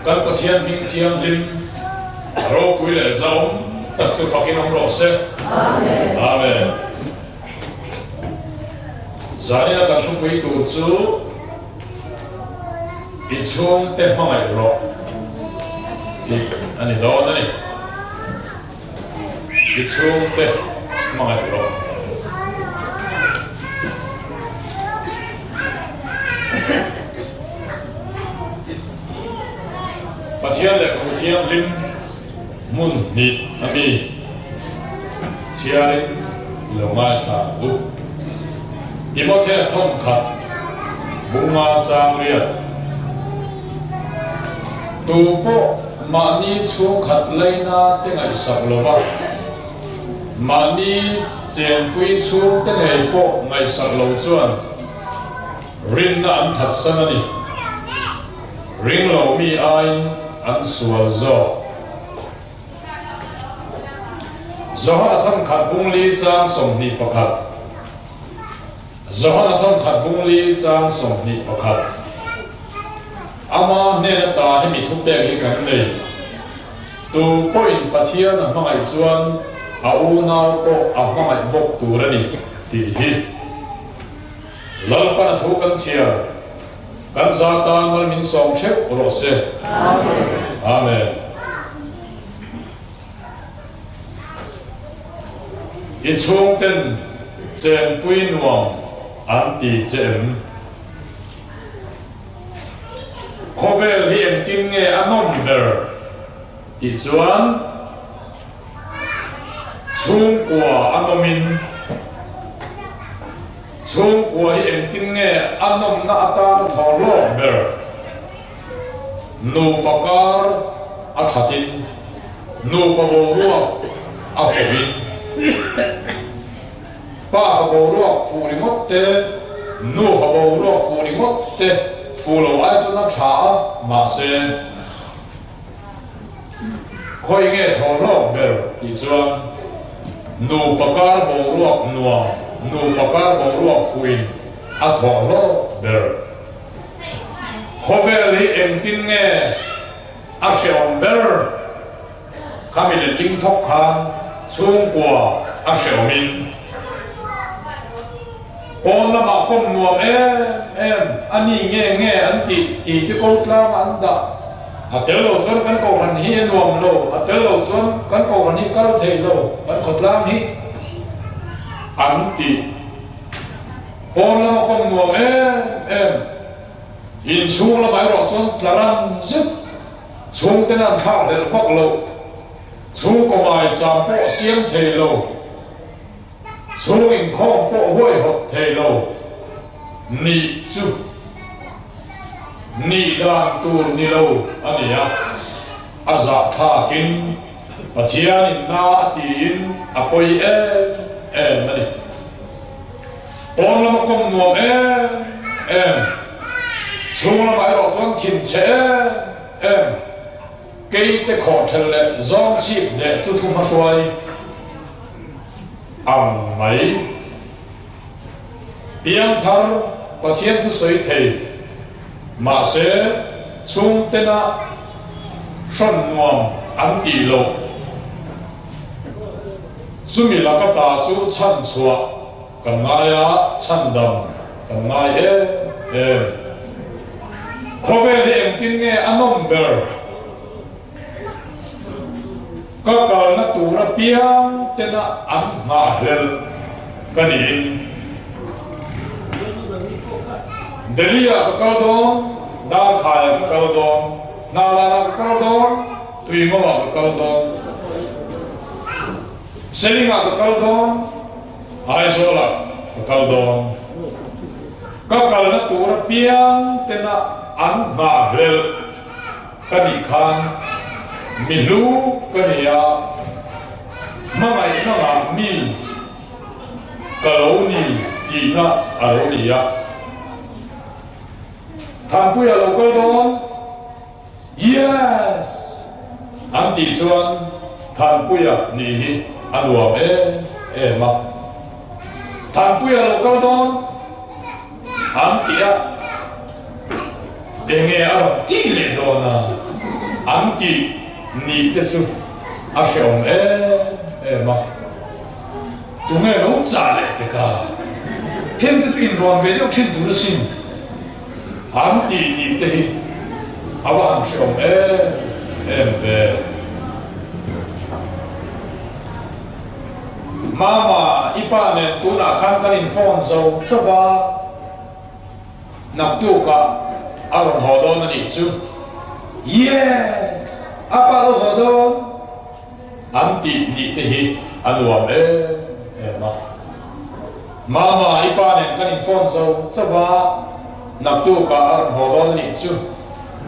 kan pathian hing thiam lim ro pui le zaum tak chu pakin om ro se amen amen zania kan thu pui tu chu i chung te hmangai ro i ani do ani i chung te hmangai ro pathian le ku thiam lim mun ni ami chiarin lo ngai tha u Timothy thom khat bunga chang ria tu po mani chung khat leina te ngai sak lova mani chen pui chung te nei po ngai sak lo chuan rin na an khat sanani ring lo mi ai an sual zo zohana tham khat bung li chang som ni pakhat zohana tham khat bung li chang som ni pakhat ama ne na ta he mi thu pe ki kan nei tu point pathian a hmangai chuan a u nau ko a hmangai bok turani ti hi lalpa na thu kan chia kan zata mal min som thep ro se amen amen i chung ten chen pui nuam an ti chem khovel hi em tin nge anom ber i chuan chung kwa anomin chung kwa hi em tin nge anom na atan tholo ber nu pakar a thatin nu pabo ruak a hobin pa pabo ruak furi motte nu pabo ruak furi motte fulo ai chu na tha ma se khoi nge tholo ber i chuan nu pakar bo ruak nuwa nu pakar bo ruak fuin a tholo ber khovel hi em tin nge a sheom ber kamile ting thok khan chung kwa a sheomin on la ma kom nuam em ani nge an ti ti ko tlang an da a tel lo chuan kan ko han hi nuam lo a tel lo chuan kan ko han hi kal thei lo kan khotlang hi an ti on la ma kom nuam em in chung la mai ro chuan tlaran zip chung ten an tha del phok lo chung ko mai cham po siam thei lo chung in khom po hoi hot thei lo ni chu ni dan tur ni lo ania aza tha kin pathian in na ti in apoi ani on la ma kom nuam em chung la mai ro chuan thin che em cây te kho thel le zong chip de chu thu ma hruai mai piang thar pathian thu soi thei ma se chung te na shon nuam an ti lo sumi la ka ta chu chan chua kan ngaya chan dam kan ngai khobe le em tin nge anom ber ka kal na tu na piang te na an ma hel kanin delia ka kal don da khaya ka kal don na la ka kal don tui mo ka kal don selinga ka kal don ai sola ka kal don ka kal na tu na piang te na an ma hel kani khan milu kania mangai na mi kaloni tina aronia thampu ya lokal don yes anti chuan thampu ya ni anuam ma thampu ya lokal don anti ya denge arom ti le dona อันที่นี่จะสุอาเชียงมาตัวเงี้ยรู้จักเลยแต่ก็เห็นที่สุอินรอนเวลาขึ้นตัวสิ่งอันที่นี่จะเห็นอาว่าอาเชียงMama ipane tuna kankanin fonso sawa naktuka aron hodon na nitsu yes apalo hodon anti nitehi anuam ma Mama ipane kanin fonso sawa naktuka aron hodon na nitsu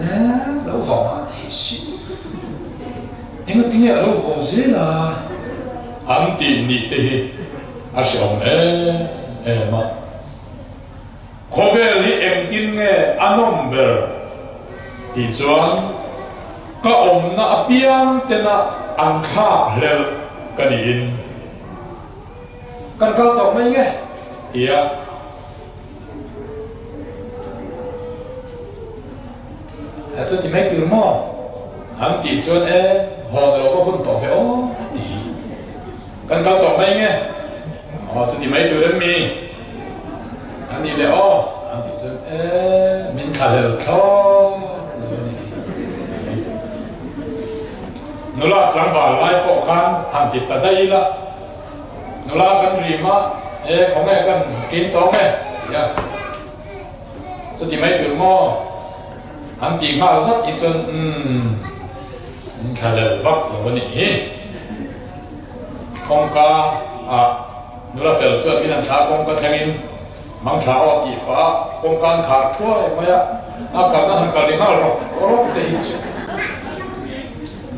na lo ho ma teshi ingat tinggal lo ho zela anti nitehi asyong ma khovel hi emkin nge anomber ti chuan ka omna apiang tena angkha hlel kanin kan kal tok mai nge ia asa ti mai tur mo anti chuan hon lo ko hun tok o kan kau tau mai nge seti mai tu dan mi ani le anti sun min khalel kho nula kan va lai po kan anti ta dai la nula kan rima khong nge kan kim to nge ya seti mai tu mo anti ma sat i sun min khalel bak lo ni kong ka nula fel suat pinan cha kong ka thangin mang cha o ti fa kong kan kha thua maya ka na han ka ni hal ro te hi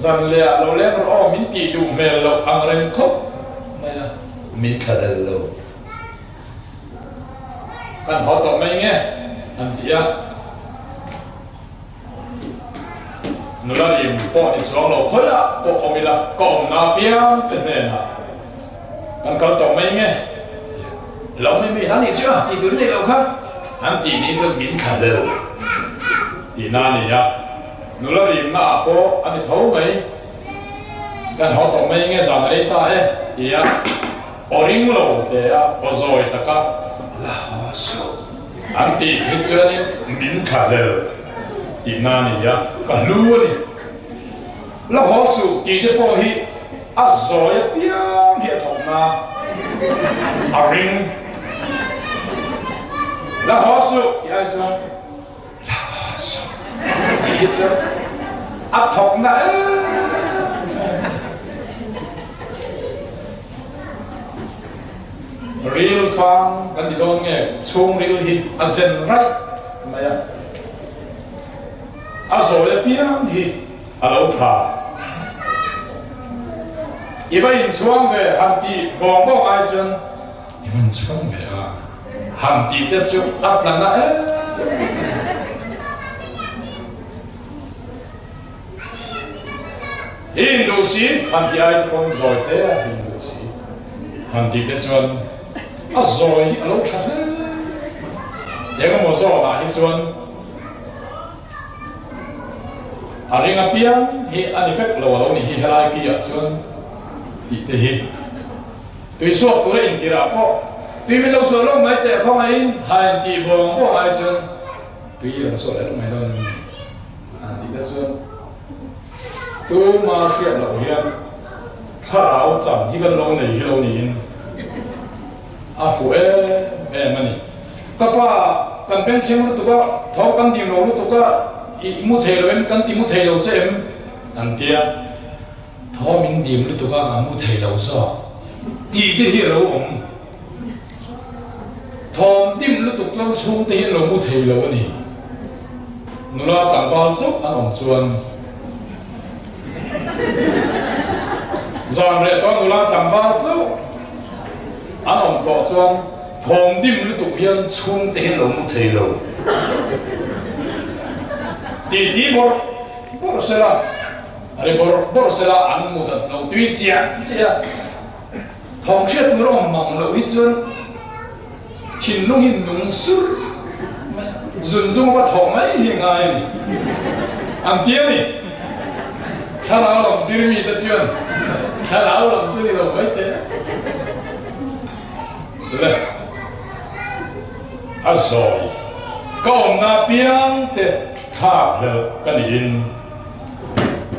zan le lo le ro min ti du mel lo ang ren kho maya min kha le lo kan ho to mai nge an tia nula lim po ni song lo khoya po omila ko na piang te ne na kan kau tau mai nge lo mai han ni chưa ni tu ni lo kha han ti ni so min kha de ti na ni ya nu la rim na po ani thau mai kan ho tau mai nge za mai ta ya oring lo te ya pozoi ta ka la so han ti ni so ni min kha de ti na ni ya kan lu ni la ho su ti de po hi azoi piang hi thong na aring la hosu ya so la hosu isa a thong na real fang kan di dong nge chung real hi azen right maya azoi piang hi alo tha iba in chuang ve han ti bong bong ai chen iba in chuang ve han ti te chu at lan na Hindu si han ti ai kon zoi te Hindu si han ti te chuan a zoi alo tha ye ko mo zo na hi chuan a ringa piang hi ani pek lo ni hi helai ki ya chuan te hi tui so tu le in tira po tui mi lo so lo mai te khong ai han ti bong bo ai chun tui lo so le mai don han ti da chuan tu ma sia lo hian kha rao cham hi kan lo nei hi lo ni in a fu mani ka pa kan ben sim lu tu ka tho kan dim lo lu tu ka i mu thei lo em kan ti mu thei lo che em an tia thó mình điểm lúc tụi con mu thầy đầu so thì cái gì đâu ông thom điểm lúc tụi con xuống thì hiện mu thầy đầu này nó là tặng bao số anh ông chuan dọn rồi con nó là tặng bao số anh ông tỏ chuan thom điểm lúc tụi con xuống thì hiện mu thầy đầu thì bor sẽ là Ari bor sela an mu da no tui chia thong khia tu ro mong lo hi chuan thin lu hin nung sur zun zung ba thong mai hi ngai ni an tia ni khá lão lòng xí mi ta chưa khá lão lòng chưa thì đâu mấy thế rồi à rồi có ông na biang te khác了cái này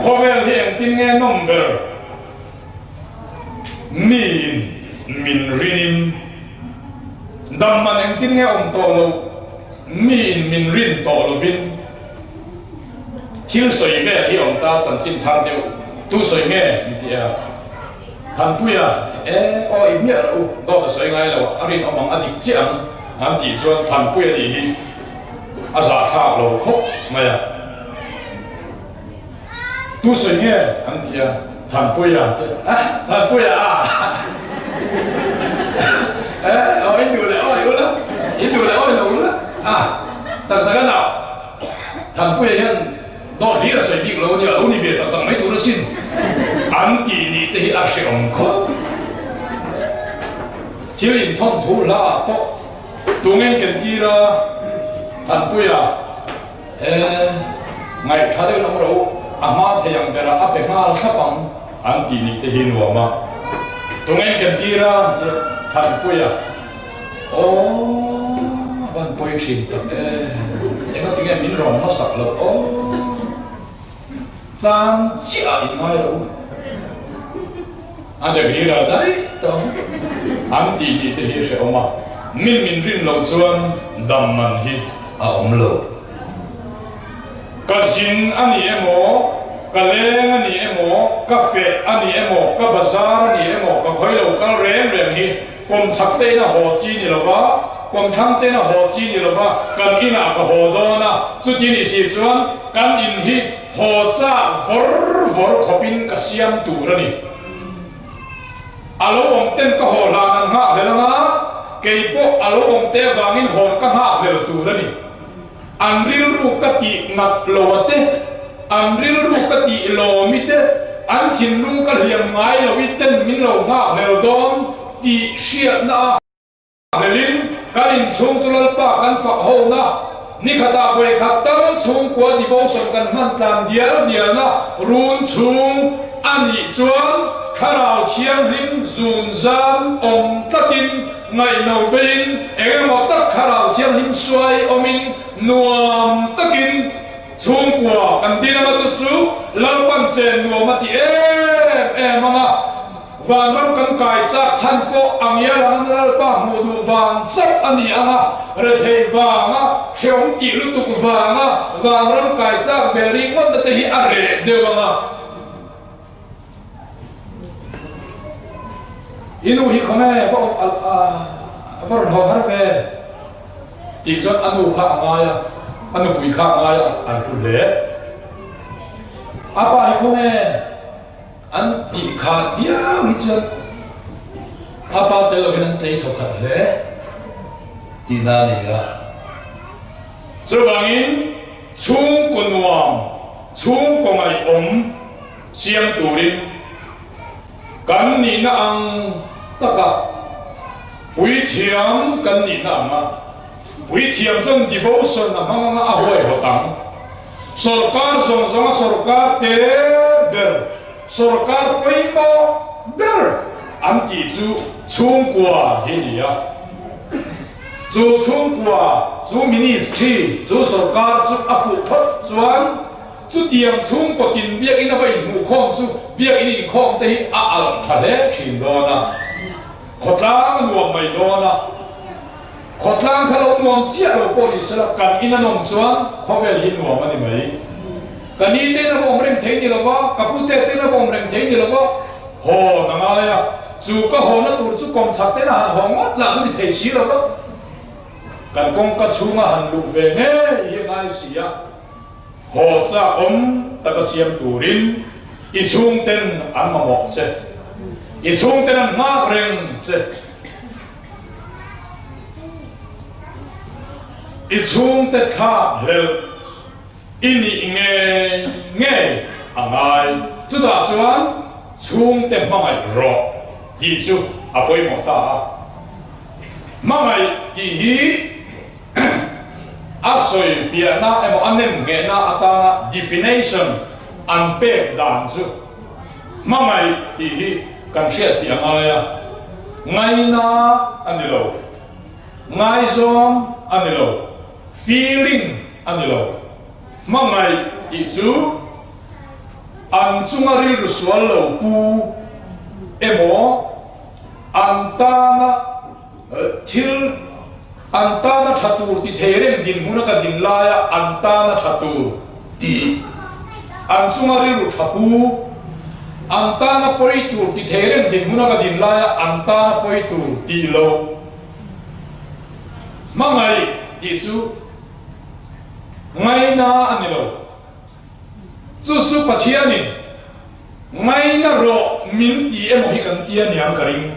có vẻ thì em tin nghe number min rin đam man em tin nghe ông to lo min rin to lo bin thiếu soi về thì ông ta chân chính thằng điều tu soi nghe thì thằng bùi ôi nhớ đâu đó soi ngay là anh ông mang anh đi chiang anh chỉ cho thằng bùi đi giả khác lo khóc mà tu soi nghe anh thì thằng bùi thằng bùi anhดูแล้วanhดูแล้วanhดูแล้วanhดูแล้วแต่cái nào thằng bùi anh đó lý là soi biết lâu nhiều lâu như vậy tao mấy tuổi xin anh kỳ ni thì anh sẽ ông khó thiếu in thông thủ là to tụi anh cần đi ra thằng bùi ngày khai được năm rồi mà thầy yang ra áp bên ngal khắp bằng anh kỳ ni thì hin hoa mà tụi anh cần đi ra thằng bùi bạn bùi xin em có tiếng em mình rong nó sặc rồi Trang chia in ngay rồi, anh được đi ra đấy, đó, anh thì thì sẽ ôm à, min rin lâu xuân đầm man hi, ôm lâu, cái xin anh em mò, cái leng anh em mò, cái phết anh em mò, cái bazaar anh em mò, cái khói lâu cái rèm hi, cùng sắc tê na hồ chi ni lo ba, cùng tham tê na hồ chi ni lo ba, cần in à cái hồ đó na, chút chi ni si xuân, cần in hi hồ cha vor khopin kasiam tu rani alo om ten ka ho la nan ha le nga keipo alo om te wangin hon ka ha le tu rani anril ru ka ti ngat lote anril ru ka ti lo mite an thin lung ka liam ngai lo witen min lo nga le dom ti sia na lelin karin chung chulal pa kan fa ho na ni khata boy khatam chung kwa devotion kan man tlam dial na run chung ani chuan kharau thiam lim zun zam om takin ngai no bein engemaw tak kharau thiam lim suai omin nuam takin chung kwa kan dinama chu lampan chen nuam ati em anga van ram kan kai chak chan po angya ranal pa modu van chak ani anga re thei wanga heong ki lu tuk wanga van ram kai chak very ngon ta hi are dewanga inu hi khome vor ho har ve ti zot anu kha ngaya anu bui kha ngaya an tu le apa hi khome anh đi khát dia huy chân apa telo cái này thâu khát lẽ đi na này à cho bangin chung quân hoàng chung con ai xiêm tu rin kan ni na ang taka quý thiam kan ni na ang quý thiam chân devotion na hang a hoi ho tang sarkar sarkar te ber sarkar paimo ber am ti chu chung kwa hi ya chu chung kwa chu ministry chu sarkar chu afu thot chuan chu tiam chung ko tin biak ina vai mu khom chu biak in khom te hi a al thale thin do na khotlang nuam mai do na khotlang khalo nuam chia lo poli salap kan ina nom chuan khovel hi nuam ani mai kani te na vom rem thei ni lawa kapute te na vom rem thei ni lawa ho na nga ya chu ka ho na tur chu kom sak te na ho ngot la chu ni thei si lawa kan kong ka chunga han lu ve ne ye ngai si ya ho cha ta ka siam turin i chung ten an ma mok se i chung ten an ma reng se i chung te tha hel ini nge angai chu da chuan chung te mangai ro di chu apoi mo ta mangai hi asoi pia na emo anem nge na atanga definition an pek dan su mangai ti hi kan sia ti anga ngai na anilo ngai zom anilo feeling anilo mangai ti chu an chungaril ru sual lo pu emo antana thil antana thatu ti therem din huna ka din laya antana thatu ti anchungaril ru thapu antana poitu ti therem din huna ka din laya antana poitu ti lo mangai ti chu ngai na anilo chu pathiani ngai na ro min ti emo hi kan tia niam karing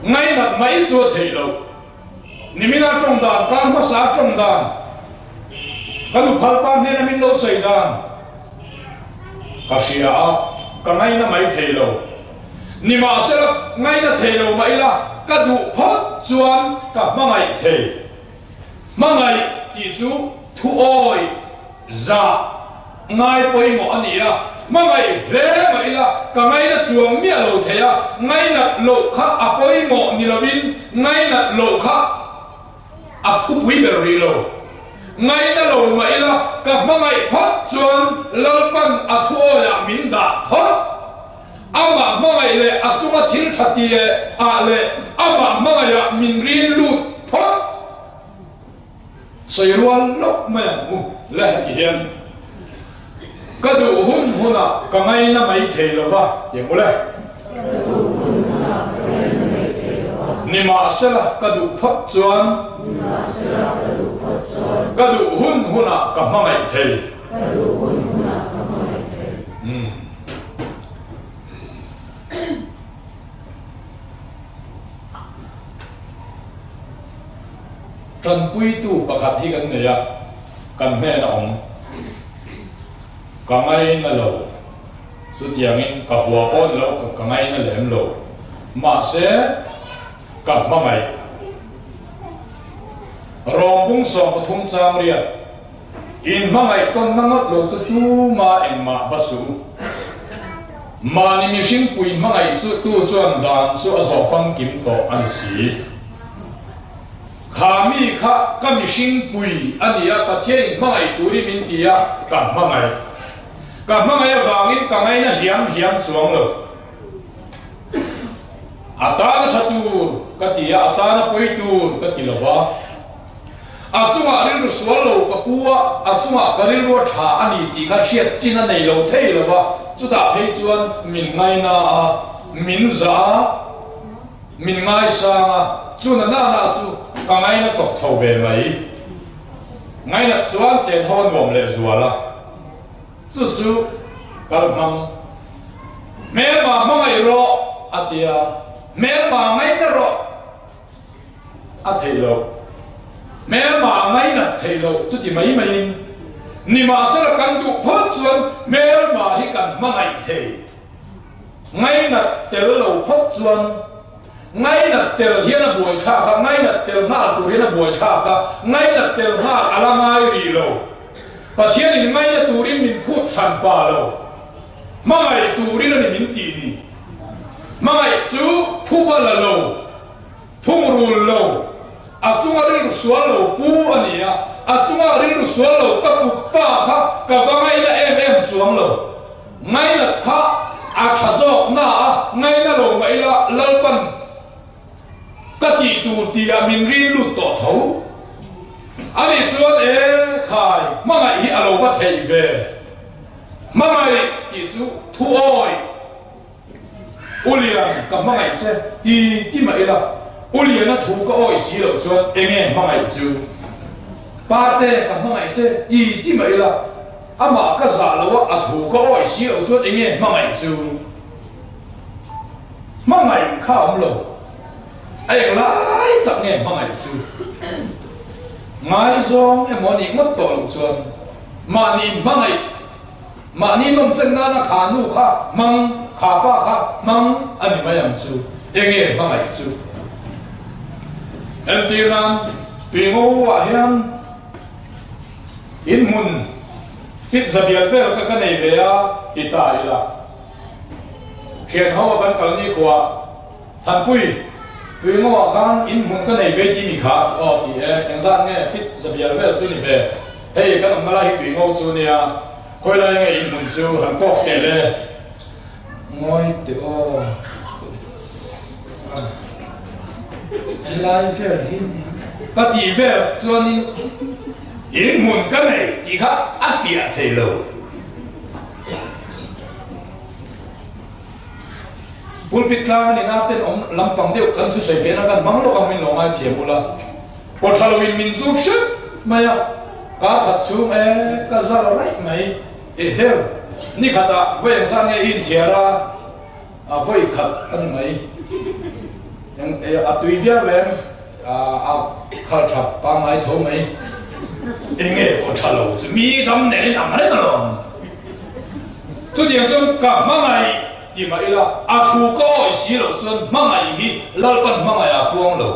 ngai na mai chu thei lo nimina trong dan kan ma sa trong dan kanu phal pa ne na min lo sei dan kasia ka ngai na mai thei lo nima se ngai na thei lo mai la ka du phot chuan ka mangai thei mangai ti chu thu oi za ngai poi mo ania mangai le mai la ka ngai na chuang mi lo theya ngai na lo kha apoi mo ni lovin ngai na lo kha aphu pui ber ri lo ngai na lo mai la ka mangai phot chuan lalpan athu ya min da phot ama mangai le achunga thil thati a le ama mangai ya min rin lut phot sayruan lok ma mu la hian ka du hun huna ka ngai na mai thei lo ba ye mole ni ma sela ka du phot chuan ka du hun huna ka mangai thei kan pui tu pakhat hi kan neya kan me na om ka ngai na lo su tiangin ka hua on lo ka ngai na lem lo ma se ka mangai rong bung so ko thung chang ria in mangai ton na ngot lo chu tu ma en ma basu ma ni mi sing pui mangai chu tu chuan dan chu a zo phang kim to an si khami kha kami sing pui ania pathian mangai turi min tia ka mangai wangin ka ngai na hiam chuang lo atana thatu ka tia atana poitu ka tilawa achunga rin ru swal lo ka puwa achunga karil ro tha ani ti kha hiat china nei lo thei lo ba chu da phei chuan min ngai na min za min ngai sa chu na chu ka ngai na chok chho be mai ngai na chuan chen hon wom le zuala chu kal mang me ma mangai ro atia me ma ngai na ro a thei lo me ma ngai na thei lo chu ti mai ni ma sa kan du phot chuan me ma hi kan mangai thei ngai na tel lo phot chuan ngai na tel hian a buai kha ngai na tel na tu hian a buai kha ngai na tel na ala ngai ri lo pathian in ngai na turin min phut than pa lo mangai turin ni min ti ni mangai chu phuba la lo phungrul lo achunga rin lu sual lo pu ania achunga rin lu sual lo ka pu pa kha ka wangai na em chuang lo ngai na kha a thazok na ngai na lo mai la lalpan ka ti tu ti a min rin lu to tho ani chuan khai mangai hi alo wa thei ve mangai ti chu thu oi ulian ka mangai che ti mai la ulian na thu ka oi si lo chuan enge mangai chu pa te ka mangai che ti mai la ama ka za lo a thu ka oi si lo chuan enge mangai chu mangai kha lo ai lai tập nghe mangai chu ngai zong emoni ngot to lo chuan ma ni nom chen na kha nu kha mang kha pa kha mang ani mayam chu enge mangai chu em ti ram pi ngo wa hian in mun ฟิตสเบียเวลก็ในเวียอิตาอีละเขียนเขาว่ากันกันนี่กว่าท่านปุ้ยปุ้ยงอกันอินมุนก็ในเวทีมีขาอ๋อที่อย่างสั้นเนี่ยฟิตสเบียเวลสุนิเวเฮ้ยก็ต้องมาไล่ปุ้ยงอสุเนี่ยคอยไล่ไงอินมุนสูหันก็เกเลยงอยเดี๋ยวไล่เฟลหินก็ดีเฟลส่วนนี้อินมุนก็ในที่เขาอัฟเฟียเทโลบุลปิดลางนี่น่าเต้นลำปังเดียวกันสุดใส่เพียงกันมังโลกมินลงมาเทียมุละพอทาร์วินมินซูชิไม่อะการขัดสูงก็จะอะไรไม่เฮลนี่ขัดอะเวงซันเนี่ยอินเทียระเวงขัดอันไม่ยังตุยเวียเวงขัดทับปังไอโถไม่เองพอทาร์วินมีดำเนินอะไรกันหรอทุกอย่างจนกับมังไงที่มาอีละถูกก็สิเราจนมังไงฮีลัลปันมังไงพวงเรา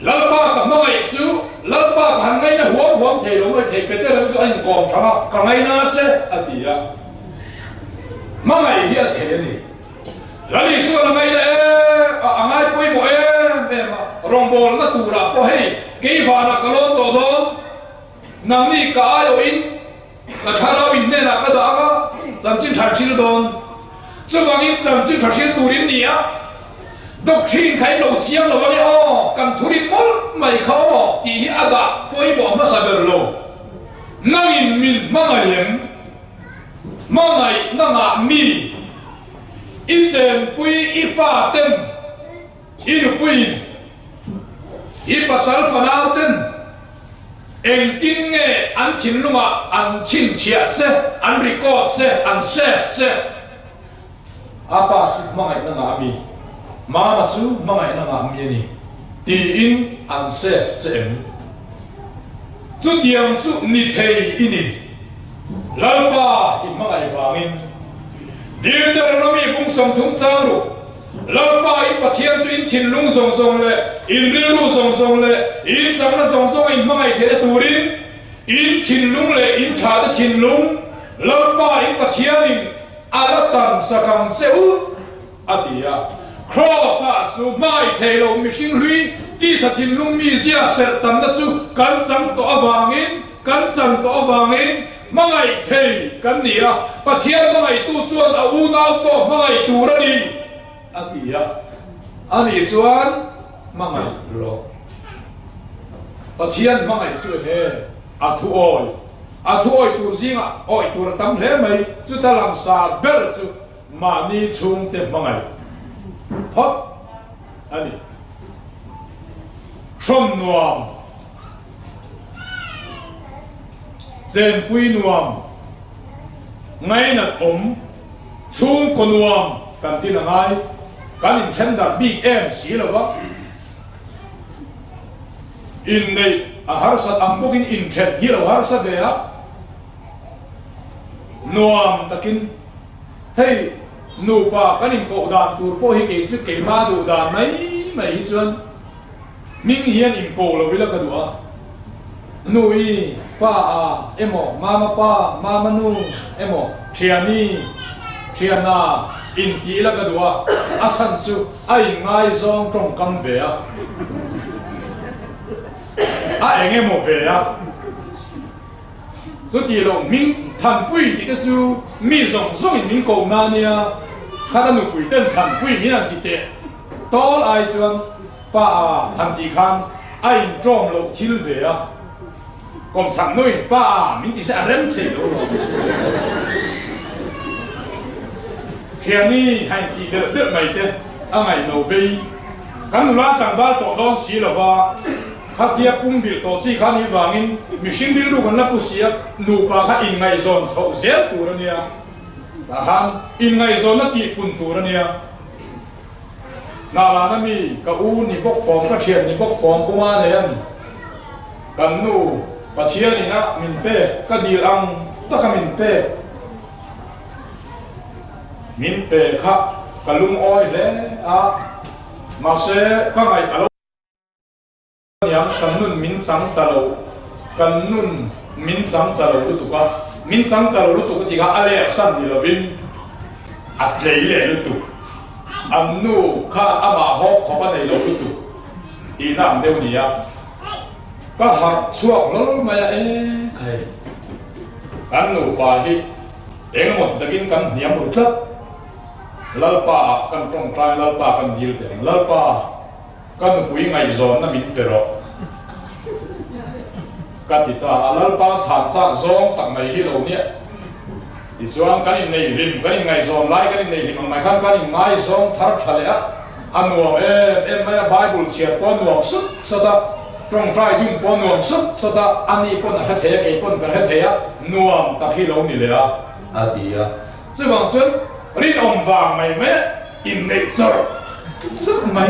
ลัลปากับมังไงจูลัลปาหันไงนะหัวเทลงไปเทเป็ดเตอร์จูอันกองทำกับไงน่าเจ้อดีอะมังไงฮีเทนี่แล้วนี่ส่วนไงเนี่ยไงปุยบ่มารองบอลก็ตูระพอให้กี่ฟานักโลนตัวซ้อมนั่งนี่ก็อายุอินก็ทาราวินเนี่ยนะก็ด่าก็จำจิ้มฉันชิลโดน这玩意怎么就出现独林你啊？都亲开老乡了，玩意哦，跟独林冇没考哦，第一个不一般没啥个咯。那人民那个人，那个那个米，一前不一发灯，一路不一，一把三发脑灯。eng tin nghe ăn chín luôn à ăn chín chia chứ ăn record chứ ăn chef chứ apa su mangai na ngami mama su mangai na ngami ni ti in an chef chứ em chu tiang chu ni thei ini lalpa in mangai wangin dir der na mi bung som thung chang ru lalpa in pathian su in thin lung song song le in ril lu song song le in chang na song song in mangai the turin in thin lung le in tha da thin lung lalpa in pathian in alatan sakang seu adia cross chu mai thelo mi sing lui ti sa thin lung mi sia ser tam da chu kan chang to awangin mangai thei kan nia pathian mangai tu chuan a u nau to mangai tu ra ni adia ani chuan mangai ro pathian mangai chu ne a thu oi thôi tu zinga oi tu tam le mai chu ta lang sa ber chu ma ni chung te mangai hot ani shom nuam zen pui nuam ngai na chung ko nuam kan tin ngai kan in then da big em si lo wa in nei a har sat am bokin in then hi lo har sa de a nuam takin hey nu pa kanin ko dan tur po hi ke chu ke ma du dan mai chuan ming hian in ko lo vila ka duwa nui pa a emo mama pa mama nu emo thiana in ti la ka duwa a chan chu ai ngai zong tong kam ve a emo ve a so ti lo ming thành quỷ thì cái chú mi rộng rộng mình cầu na nia khá ta nụ quỷ tên thành quỷ mi làm gì tệ đó là ai chuan pa hành thị khan ai trong lộ thiếu về à còn sẵn nói pa mình thì sẽ rem thế đâu khi này hành thị được mày thế anh ấy nấu bì cái nụ lá chẳng ra tổ đón xí là va khát thiệp cũng bị tổ chức khán hi vangin mi sinhbil du kan la pusia nu pa kha in ngai zon chho zel tu ra nia ta han in ngai zon na ti pun tu ra nia na la na mi ka u ni bok form ka thian ni bok form kuma ne an kan nu pathia ni na min pe ka dil ang ta ka min pe kha kalum oi le a ma se ka ngai alo yang kan nun min sang talo tu tu ka มินสังตลอดตุกติกาอะไรสันนิลวินอัดเลยเลยตุอันนู้ข้าอามาฮอกขบันในโลกตุทีนั่งเดี๋ยวนี้ก็หักช่วงแล้วมาใครอันนู้ป่าที่เองหมดตะกินกันเหนียวหมดครับลัลป่ากันตรงกลางลัลป่ากันดีลเต็มลัลป่ากันคุยไงโซนนั่นมินเปรอะกันติดตาลัลป่าฉานซ่าโซนตั้งในฮิโลเนี่ยอีส่วนกันในริมกันไงโซนไล่กันในริมไม่ขันกันไงโซนทัดทะเลอันนัวไม่ไบเบิลเชียร์ปนนัวสุดสุดตรงใจยุ่งปนนัวสุดสุดอันนี้ปนอะไรเทียกี่ปนกันเทียนัวตัดฮิโลนี่เลยอาดีซึ่งบางส่วนรินอมวางไม่อินเนเจอร์ซึ่งไม่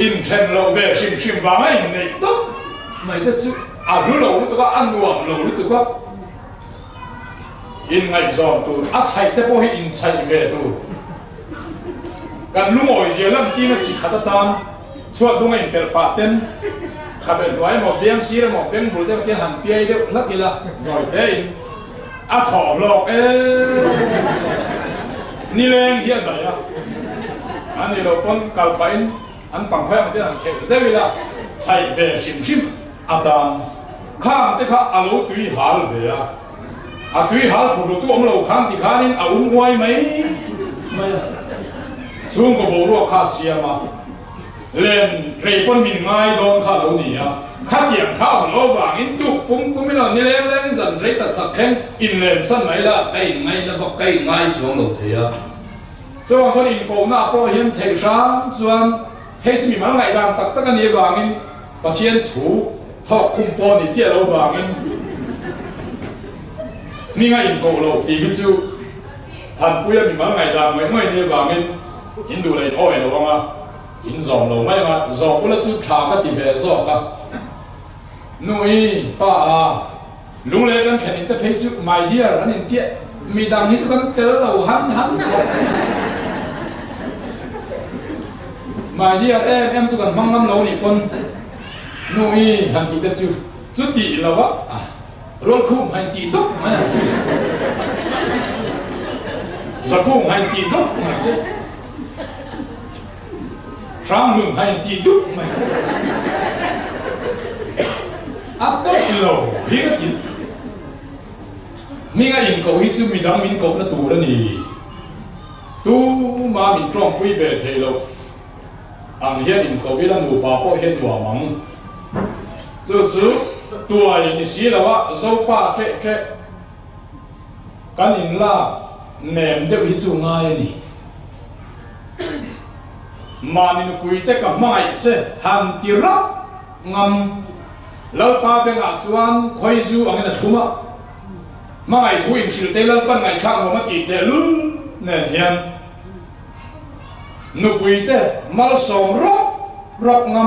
อินเทนโลเวชิมวางอินเนตไม่ได้ซึ่งรู้เรารู้ตัวก็อันนัวเรารู้ตัวก็อินไงจอมตัวใช้แต่พอให้อินใช้เวตัวกันลุงโอ้ยเยลังกินจิตขัดตามช่วยดูไงอินเตอร์ปาเทนขับไปไว้หมดเบี้ยงซีร์หมดเบี้ยงบุตรเดียวกันหันเปียเดียวนักกีฬาจอยเด้อาถอหลอกนี่แรงเฮียได้อะอันนี้เราคนกลับไปอันปังไฟมันจะหันเขียวเสียเวลาใช้เบชิมอาตามข้ามที่ข้าอาลูตุยฮาลเบียอาตุยฮาลผู้รู้ตัวเราข้ามที่ข้านี่อาอุ้มไว้ไหมไม่ช่วงก็บอกว่าข้าเสียมาเล่นเรียบมินง่ายโดนข้าเราเนี่ยข้าเกี่ยงข้าวเราวางอินตุกปุ่มไม่หล่อนี่เล่นสันเรตัดตัดแข็งอินเล่นสั้นไหมล่ะไก่ไงแล้วก็ไก่ง่ายช่วงเราเทียส่วนคนอินโกน่าพอเห็นเทชาส่วนเฮจิมีมันไงดังตัดตะกันนี่วางอินปะเทียนถูทอคุมปอนี่เจ้าเราวางอินนี่ไงอินโกเราตีฮิซูท่านผู้ยังมีมันไงดังไม่เนี่ยวางอินดูเลยอ้อยเราว่าอินซองเราไม่มาซองกุลสุดท้าก็ติดเบสซอกครับนุ้ยป้าลุงเล็กกันแค่นี้แต่เพจุไม่เดียร์อันนี้เตี้ยมีดังนี้ทุกคนเจอเราหันไม่เดียร์เอ็มทุกคนมั่งน้ำเรานี่คนนุ้ยหันติดเดซิสุดที่เราวะรถคู่หันติดตุ๊กไม่สิรถคู่หันติดตุ๊กไม่ครั้งหนึ่งให้ตีดุไหมอัตโต้โลฮิกกินมีไงอินโกฮิจูมีดังมินโกประตูแล้วนี่ตูมามินตรองคุยเบทเฮโลอันเฮียอินโกวิลานูปาโปเฮนตัวมังจู่ๆตัวนี่สิแล้วว่าโซป้าเจ๊กันอินลาเนมเดวิจูง่ายนี่มานินุคุยแต่กับไม่เช่ฮันติรักงำแล้วป้าเป็นอาชวนคอยจูอันนั้นทุ่มะไม่ทุ่งสิลเตลปันไงข้างหัวมาติดเตลุนเนี่ยเฮียนนุคุยแต่มาสมรักง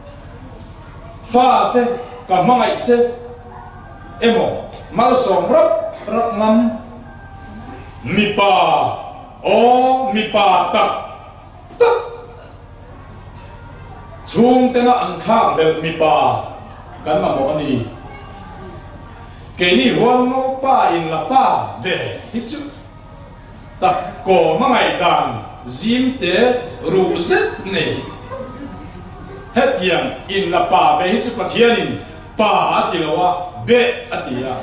ำฟ้าแต่กับไม่เช่โมมาสมรักงำมีป้าโอ้มีป้าตักช่วงแต่ละอันข้างเดิมมีป่ากันมาบอกนี่เกนี่หัวงูป่าอินละป่าเวฮิตสุตะโกมาไงดังจิมเตรูเซตนี่เฮ็ดยังอินละป่าเวฮิตสุปะเทียนินป่าติละวะเบอติยา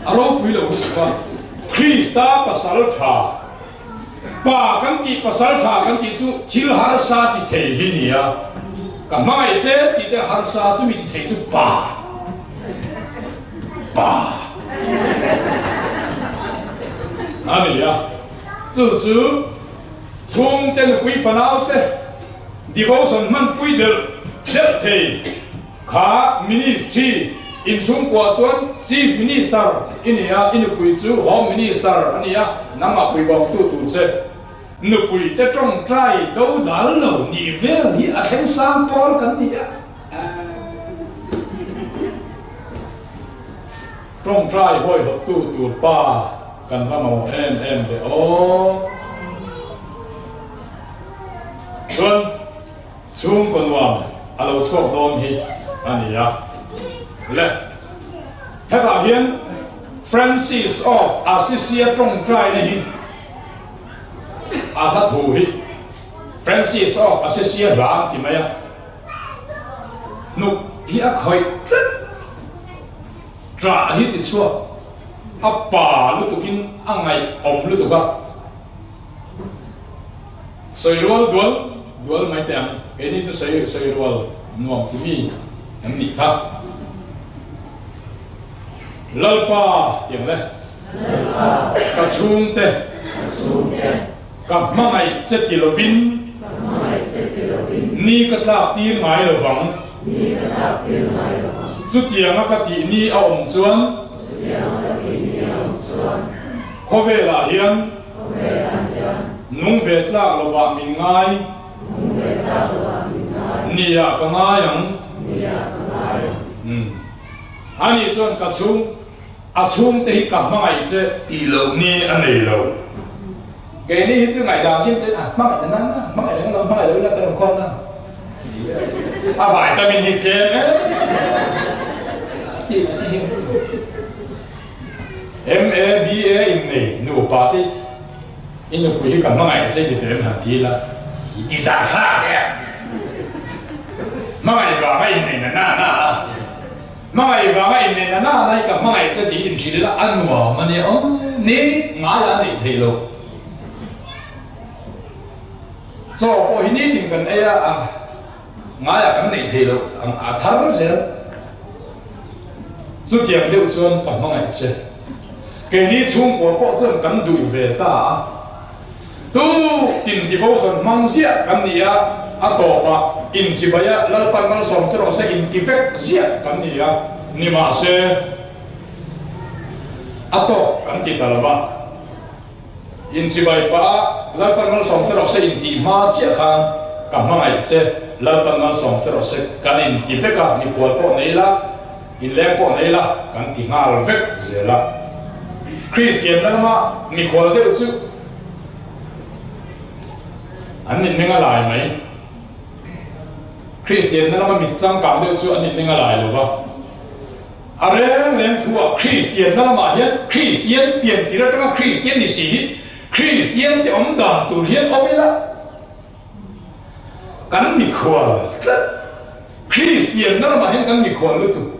อารมณ์พิลาว่าคริสตาปัสสาวะป้ากันที่ภาษาชากันที่จู่ชิลฮาร์ซาที่เทหินีอะก็ไม่เจอที่เดฮาร์ซาจู่มีที่เทจู่ป้าอันนี้อะจู่ช่วงเต้นคุยฟันเอาเต้ดีกว่าส่วนมันคุยเดิมเด็ดเทข้ามินิสทรีอินช่วงกว่าส่วนชีฟมินิสเตอร์อินนี้อะอินคุยจู่โฮมมินิสเตอร์อันนี้อะน้ำมาคุยบอกตู้เซ่นุคุยแต่ตรงใจดูดัลโลนิเวลที่อาเคนซัมพอลกันนี่อะตรงใจห้อยหดตู้ตูดป้ากันว่ามาเอ็มเดโอส่วนช่วงก่อนว่าเราช่วงโดนที่ anh ya le hết cả hiến Francis of Assisi trong trai này bắt thủ hi Francis of Assisi làm thì mấy à nụ hi khơi trả hi thì xua bà lúc tụi kinh ăn ngày ông lúc tụi các sợi đuôi mấy tiếng cái này cho sợi đuôi nuông của mi em nị khác lalpa tiếng này cả sung te cả mang ngày chết thì lo bin ni cả tháp tiền ngày lo vắng chút tiếng các tỷ ni ông xuân khó về là hiền nung về là lo vàng mình ngay nia cái ngay yang anh ấy chọn cái chung thì cảm mang ngày chứ tỷ lâu ni anh ấy lâu cái này chứ ngày đầu xin thế mang ngày đó mang ngày đó là cái đồng con đó phải ta mình hiện trên ấy MABA in này nụ bà thì in nụ quý cảm mang ngày sẽ bị tìm hẳn tí là đi xa xa kìa mang ngày vào ngày này là na mang ngày vào ngày này là na này cả mang ngày sẽ đi in chỉ là ăn hòa mà nè nè ngã ra này thì lâu so ôi nè tìm gần ấy ngã ra cái này thì lâu thắng sẽ chút tiền đều xuân cả mang ngày sẽ cái này chung của bộ dân cần đủ về ta tu tìm devotion mang xia cái này tổ ba in chỉ bây giờ lần pan mang xong cho nó sẽ in defect xia cái này nhưng mà sẽ tổ cái gì đó là ba in chỉ bây ba lần pan mang xong cho nó sẽ in đi mà xia hàng cái mang ngày sẽ lần pan mang xong cho nó sẽ cái in defect cái ni phật bộ này là in lẽ bộ này là cái gì ngal vek gì là Christian đó mà mi khổ đấy chứ anh nhìn mình lại mấy Christian đó mà mình trang cảm đấy chứ anh nhìn mình lại rồi ba à rèn thua Christian đó mà hiện Christian tiền thì ra trong Christian thì gì Christian thì ông đàn tụi hiện ông ấy là cắn mi khổ Christian đó mà hiện cắn mi khổ luôn tụi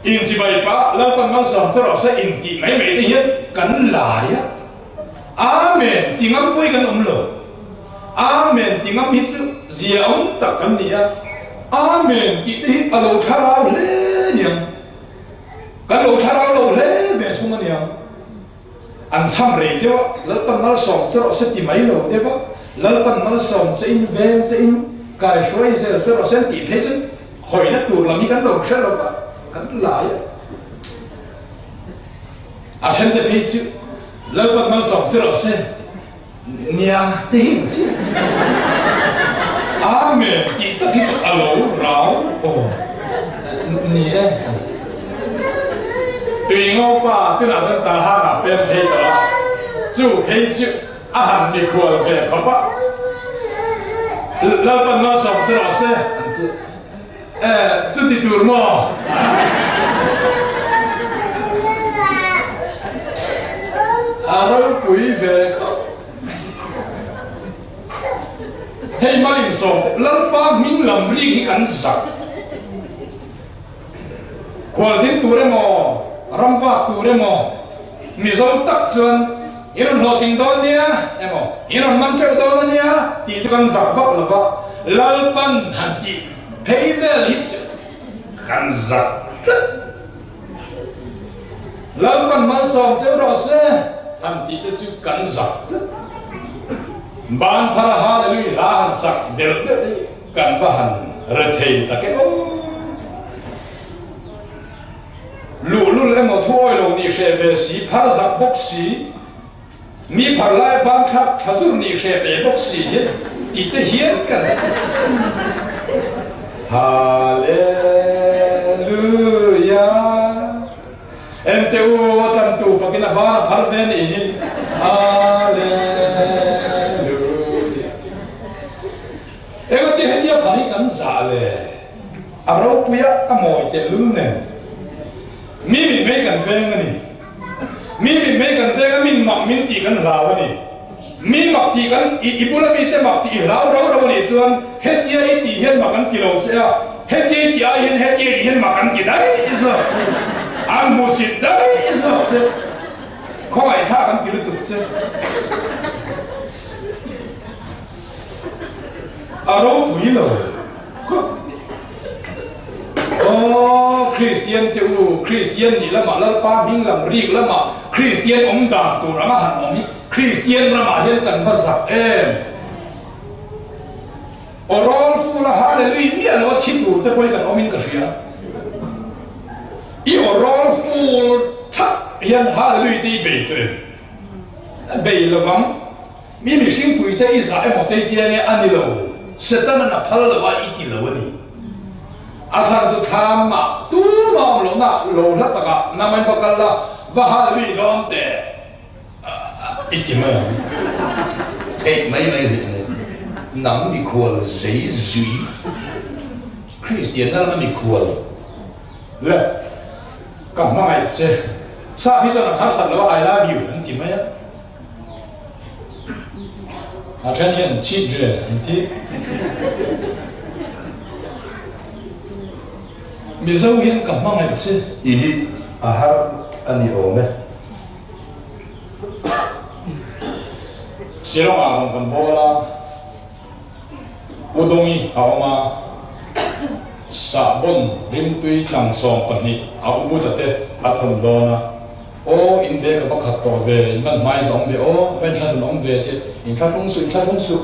in chỉ vậy ba lần con mang sòng cho nó sẽ in chỉ mấy mấy đi hết cắn lại á amen tiếng ngắm quay cắn ống lửa amen tiếng ngắm hít chứ gì ống tập cắn gì á amen chỉ hít ở đầu tháo rau lên nhỉ cắn đầu tháo rau đầu lên về chung anh nhỉ ăn xăm rì thế đó lần con mang sòng cho nó sẽ chỉ mấy lỗ thế đó lần con mang sòng sẽ in ven sẽ in cài xoay sẽ cho nó sẽ tìm hết chứ hỏi nó tụt làm như cắn đầu sẽ là cắn lại chân để thấy chứ lâu bắt nó sống cho nó xem nhà tiếng chứ mẹ chỉ tất hết alo ráo nè tùy ngô ba tức là dân ta ha là bên thấy đó chú thấy chứ hẳn đi khua về khó ba lâu bắt nó sống cho nó xem chú đi tour mò đâu quý về không hay mà linh sống lần ba mình làm gì cái cảnh sắc quan心tour mò ram va tour mò mình sống tắc chân inon họ kinh đó nhá em mò inon mang theo đó nhá thì cho cảnh sắc vấp là vấp lần ban hành chị thấy về lịch cảnh sắc lần ban mang sống cho đó sẽ anh ti itu kan zak ban para haleluya lahan sak del kan bahan rethei ta ke lu le mo thoi lo ni she ve si par zak bok si mi par lai ban khat khazur ni she ve bok si he ti te hian kan haleluya ente u tan tu fakina bana pharven in hallelujah ego ti hendia phari kan sa le aro puya amoi te lumne mi min me kan ve ngani mi min me kan ve ga min mak min ti kan lawani mi mak ti kan ipula mi te mak ti law ni chuan het ye i ti hen mak kan kilo se a het ye ti a hen mak kan ki dai so an mu sit dai so se khoi tha kan ki lu tu se aro pui lo oh Christian te u Christian ni lama la pa bing lam ri lama Christian om dam tu rama han om Christian rama hel kan vasak oral fu la hallelujah mi alo thi tu te poi kan omin ka ria I oral fu tha hian hallelujah ti be te be lawam mi sing pui te isa e mo te ti ne anilo setan na phala la wa iti lawani asan su thama tu nom lo na lo la taka na man fakal la va hallelujah don te iti ma Hey, mấy nắm đi khuôn giấy duy Christian đó nó đi khuôn le kam ma ai se sa bi zo na har san lo I love you an ti ma ya a than hian chi je an ti mi zo hian kam ma ai se ý à har anh đi ôm ấy Sirong arong kan bola udongi awma sabon rim tui tlang song pani a umu tate atham dona o inde ka bakhat to ve man mai zong ve o pen than long ve te in thong su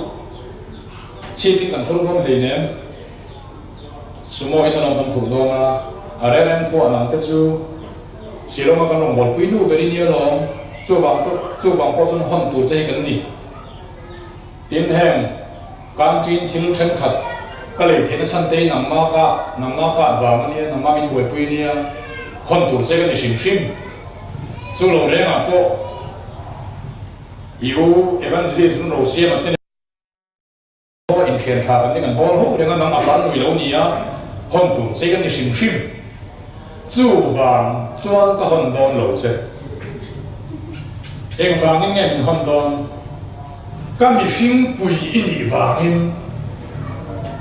chi tin kan thong rom le ne sumo ina long kan thur dona are ren thu anang te chu sirong kan long bol pui nu beri ni long chu bang po chun hon tu chei kan ni tin heng kam chin thil then khat ka le thena chan te nang ma ka wa mani nang ma min boi pui ni hon tu se kan sim chu lo re ma ko yu evangelism ro sia ma ten ko in thian tha kan kan bol ho re nang ma ban ui lo ni a hon tu se kan sim chu wang chuan ka hon don lo che eng wang nge min hon don kami sing pui ini wangin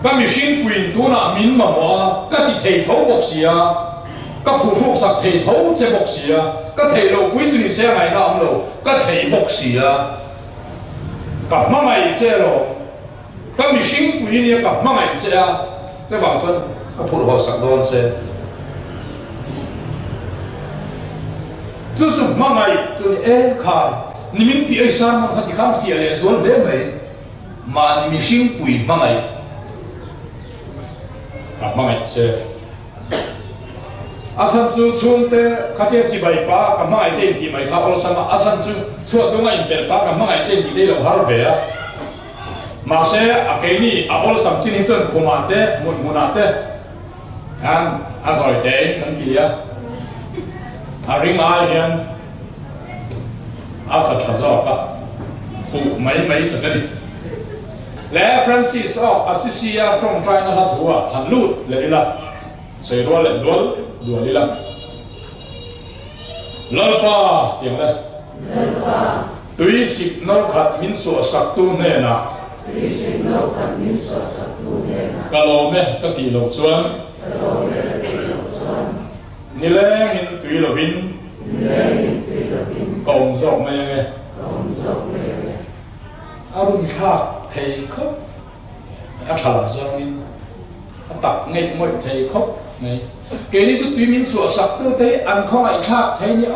kami sing pui tu na min ma wa ka ti thei tho bok sia ka phu ru sak thei tho che bok sia ka thei lo pui chu ni se ngai na am lo ka thei bok sia ka ma mai che lo kami sing pui ni ka ma mai che a che wang chuan ka phu ho sak don se chu ma mai chu ni e khai ni min pi ai san ma khati kham fia le zual le mai mà ni mi sing pui ma mai ka ma mai che asan chu chung te khate chi bai pa ka ma ai chen ti mai kha ol sama asan chu chu do ngai per pa ka ma ai chen ti de lo har ve a ma se a ke ni a ol sam chin hi chon khuma te mun te an a zoi te kan ki a ring ai hian apa thazoka fu mai ta kani le Francis of Assisi from China hat huwa han lut le ila sei ro le dol ila lalpa tiang le tui sip no khat min so sak tu ne na kalome ka ti lo chuan ni le min tui lo bin công dọc mẹ arun khác thầy khóc thở ra mình tập ngay mọi thầy khóc này cái này chút tùy mình sửa sạch tôi thấy ăn không ai khác thầy nhỉ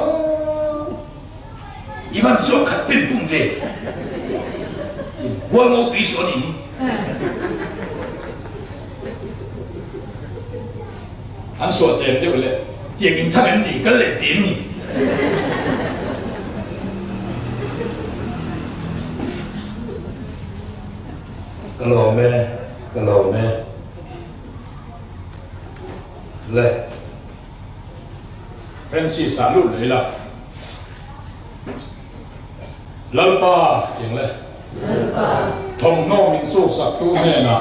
Ivan sửa khát bên bụng về quân ngô tùy sửa đi anh sửa tiền đấy vậy tiền in thằng anh đi cái lệ tiền nhỉ cái lò mẹ lệ Francis salut lấy là lalpa tiếng lệ thông no min so sắc tu nè na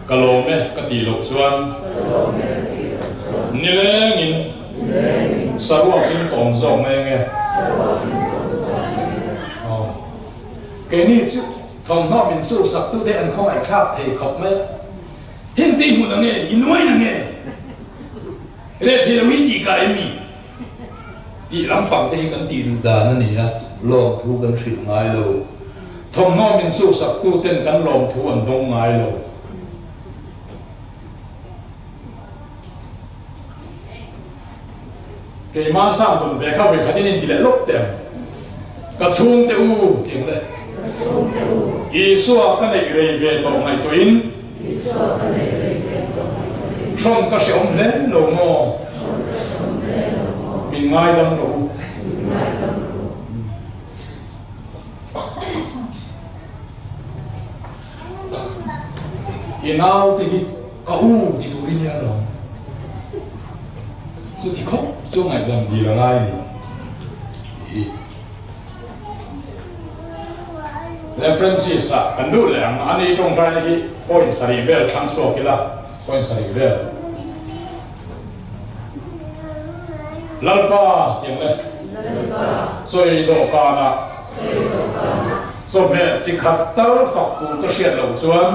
กะโลเมกะตีโลส่วนนี่เลยงินสรุปกินตองจงเองไงเกนี่ชื่อทองนอกเป็นสู้สักตู้ได้อันเขาไอ้ข้าเทขอบไหมเห็นตีหุ่นนั่นไงอินไว้นั่นไงเรื่องที่เราวิธีการมีตีลำปังเตะกันตีดูดานั่นนี่นะลองทูกันสิงไงเราทองนอกเป็นสู้สักตู้เต้นกันลองทูอันตรงไงเราเกมาสร้างตนเวเข้าไปขัดนี่ทีละลบเต็มกระชุ่มเตอูเถียงเลยอีสัวกันในเรเวตรงในตัวอินช่องกระเสียมเล่นโลโมมินง่ายดำรูอินเอาที่ก็อูที่ตัวนี้หรอสุดที่เขาช่วงไหนดำดีละไงนี่references kan du le ang ani tong kai ni point sari vel kan so kila point sari vel lalpa yang le soi do kana so me chi khat tal fak ku ka siat lo chuan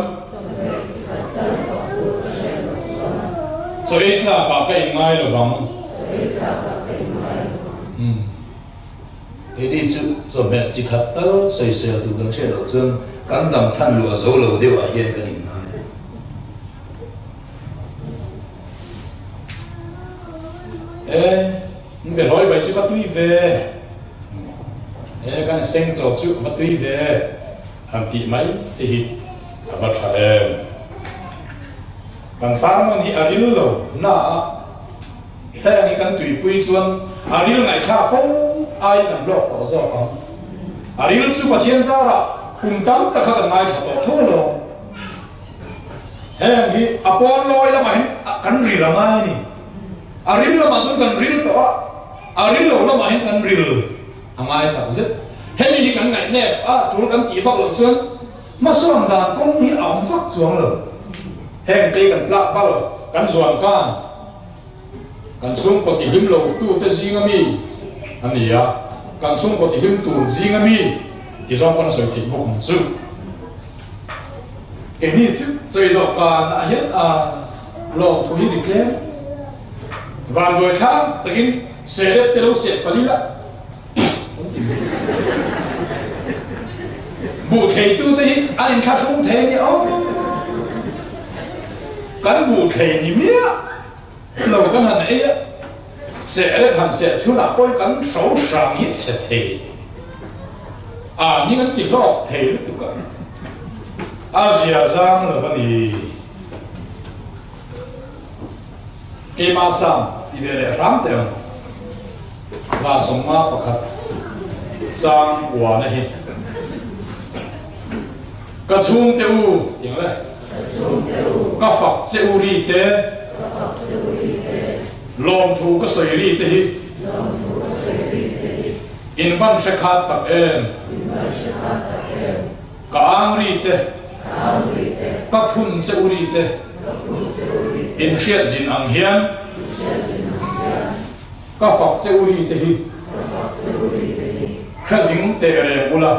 so itla ka kai ngai lo bang cái đi chú cho mẹ chỉ khát tao xây xây từ gần xe đầu xuân cắn đầm chăn lúa dấu lầu đều ở hiện cái điểm này ê mình nói vậy chứ bắt tùy về ê cái này sinh cho chú bắt tùy về hàng tỷ mấy thì hít bắt trả em bằng sáng mình thì ở đây lâu nã thế là cái tùy quy chuan ở đây ngày khác không ai cần lọc có rõ không? À đi lúc trước mà thiên gia là cùng tắm tất cả các ngài thật tốt thôi rồi. Hè thì à quan lôi là mà cắn rì là ngay nè. À đi là mà xuống cần rì đó. À đi lâu là mà hết cần rì à ngay tập dứt. Hè thì cần ngày nè à chú cần chỉ phát lợn xuống. Mà xuống đàn cũng như ống phát xuống rồi. Hè thì cần lạ bao rồi cần xuống can. Cần xuống có thể hiếm lâu tu tới gì ngami. Anh ấy à, càng sống có thể hiếm tù gì ngay mi, thì do con sợi thịt một sự. Cái này chứ, rồi đó càng đã hết lò thú đi được đấy. Và người khác, tự nhiên sẽ đẹp tới đâu sẽ phải đi lại. Bộ thầy tu đấy, anh em khác không thầy nhỉ ông. Cắn bộ thầy nhỉ mía, lâu con hẳn ấy á. Sẽ đẹp hẳn sẽ chú là coi cắn sấu sáng ít sẽ thầy à nhưng anh chỉ lọc thầy lúc tụi con Asia Giang là vấn đề cái mà sang thì để rắm tiền là sống mà bạc hạt Giang quả này cái chung tiêuอย่างไรcái phật tiêu đi thế lom thu có sợi ri thế in văn sẽ khát tập em cả ang ri thế các phun sẽ uri thế in siết zin ang hiền các phật sẽ uri thế khai dính tệ rè bula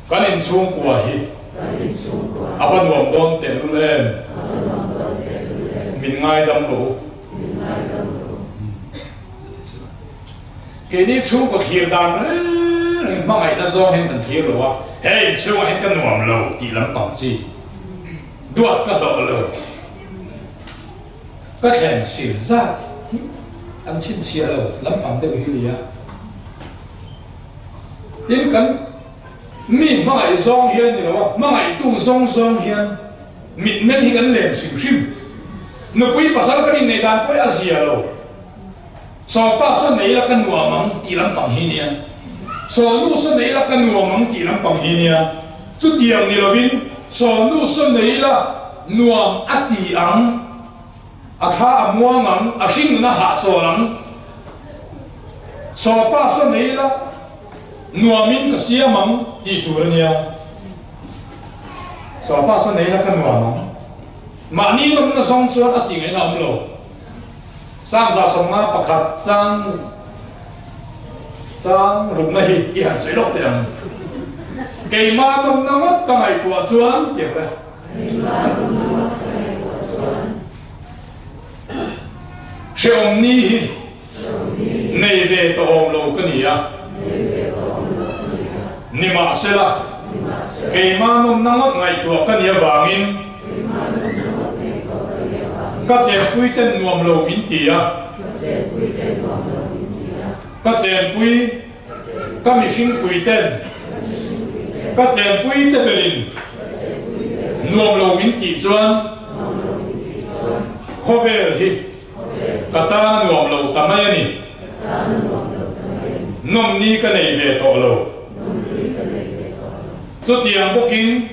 cái in xuống của hi apa nuông don tệ lên mình ngay đâm lỗ cái này chú có thiệt đàn mà ngày đã do hen cần thiệt rồi à hey chú hen cần nuông lỗ thì lắm bằng gì đuổi cái lỗ lỗ cái thèm xỉu ra anh xin chia lỗ lắm bằng được cái gì á đến cần mình mà ngày do hen thì đâu mà ngày tu do hen mình men hi cần liền xỉu xỉu nó quý pasal cái này đàn quý Asia lo, so pasal này là cái nuông măng tỷ lắm bằng hi nia, so nu so này là cái nuông măng tỷ lắm bằng hi nia, chút tiền này là vin, so nu so này là nuông tỷ ang, tha mua măng, sinh nó hạ so lắm, so pasal này là nuông min cái xia măng tỷ tu nia, so pa sa nei la kan wa no ma ni nom na song chuan a ting ai na lo sang za som nga pakhat sang ruk na hi i han sei lok te ang ke ma nom na ngot ka ngai tua chuan tiang le Sheom ni nei ve to om lo ka ni a ni ma se la ke ma nom na ngot ngai tua ka ni a wangin ka che pui ten nuam lo min ti a ka che pui ka mi sing pui ten ka che pui te berin nuam lo min ti chuan khovel hi kata nuam lo tamai ni nom ni ka nei ve to lo chu tiang bokin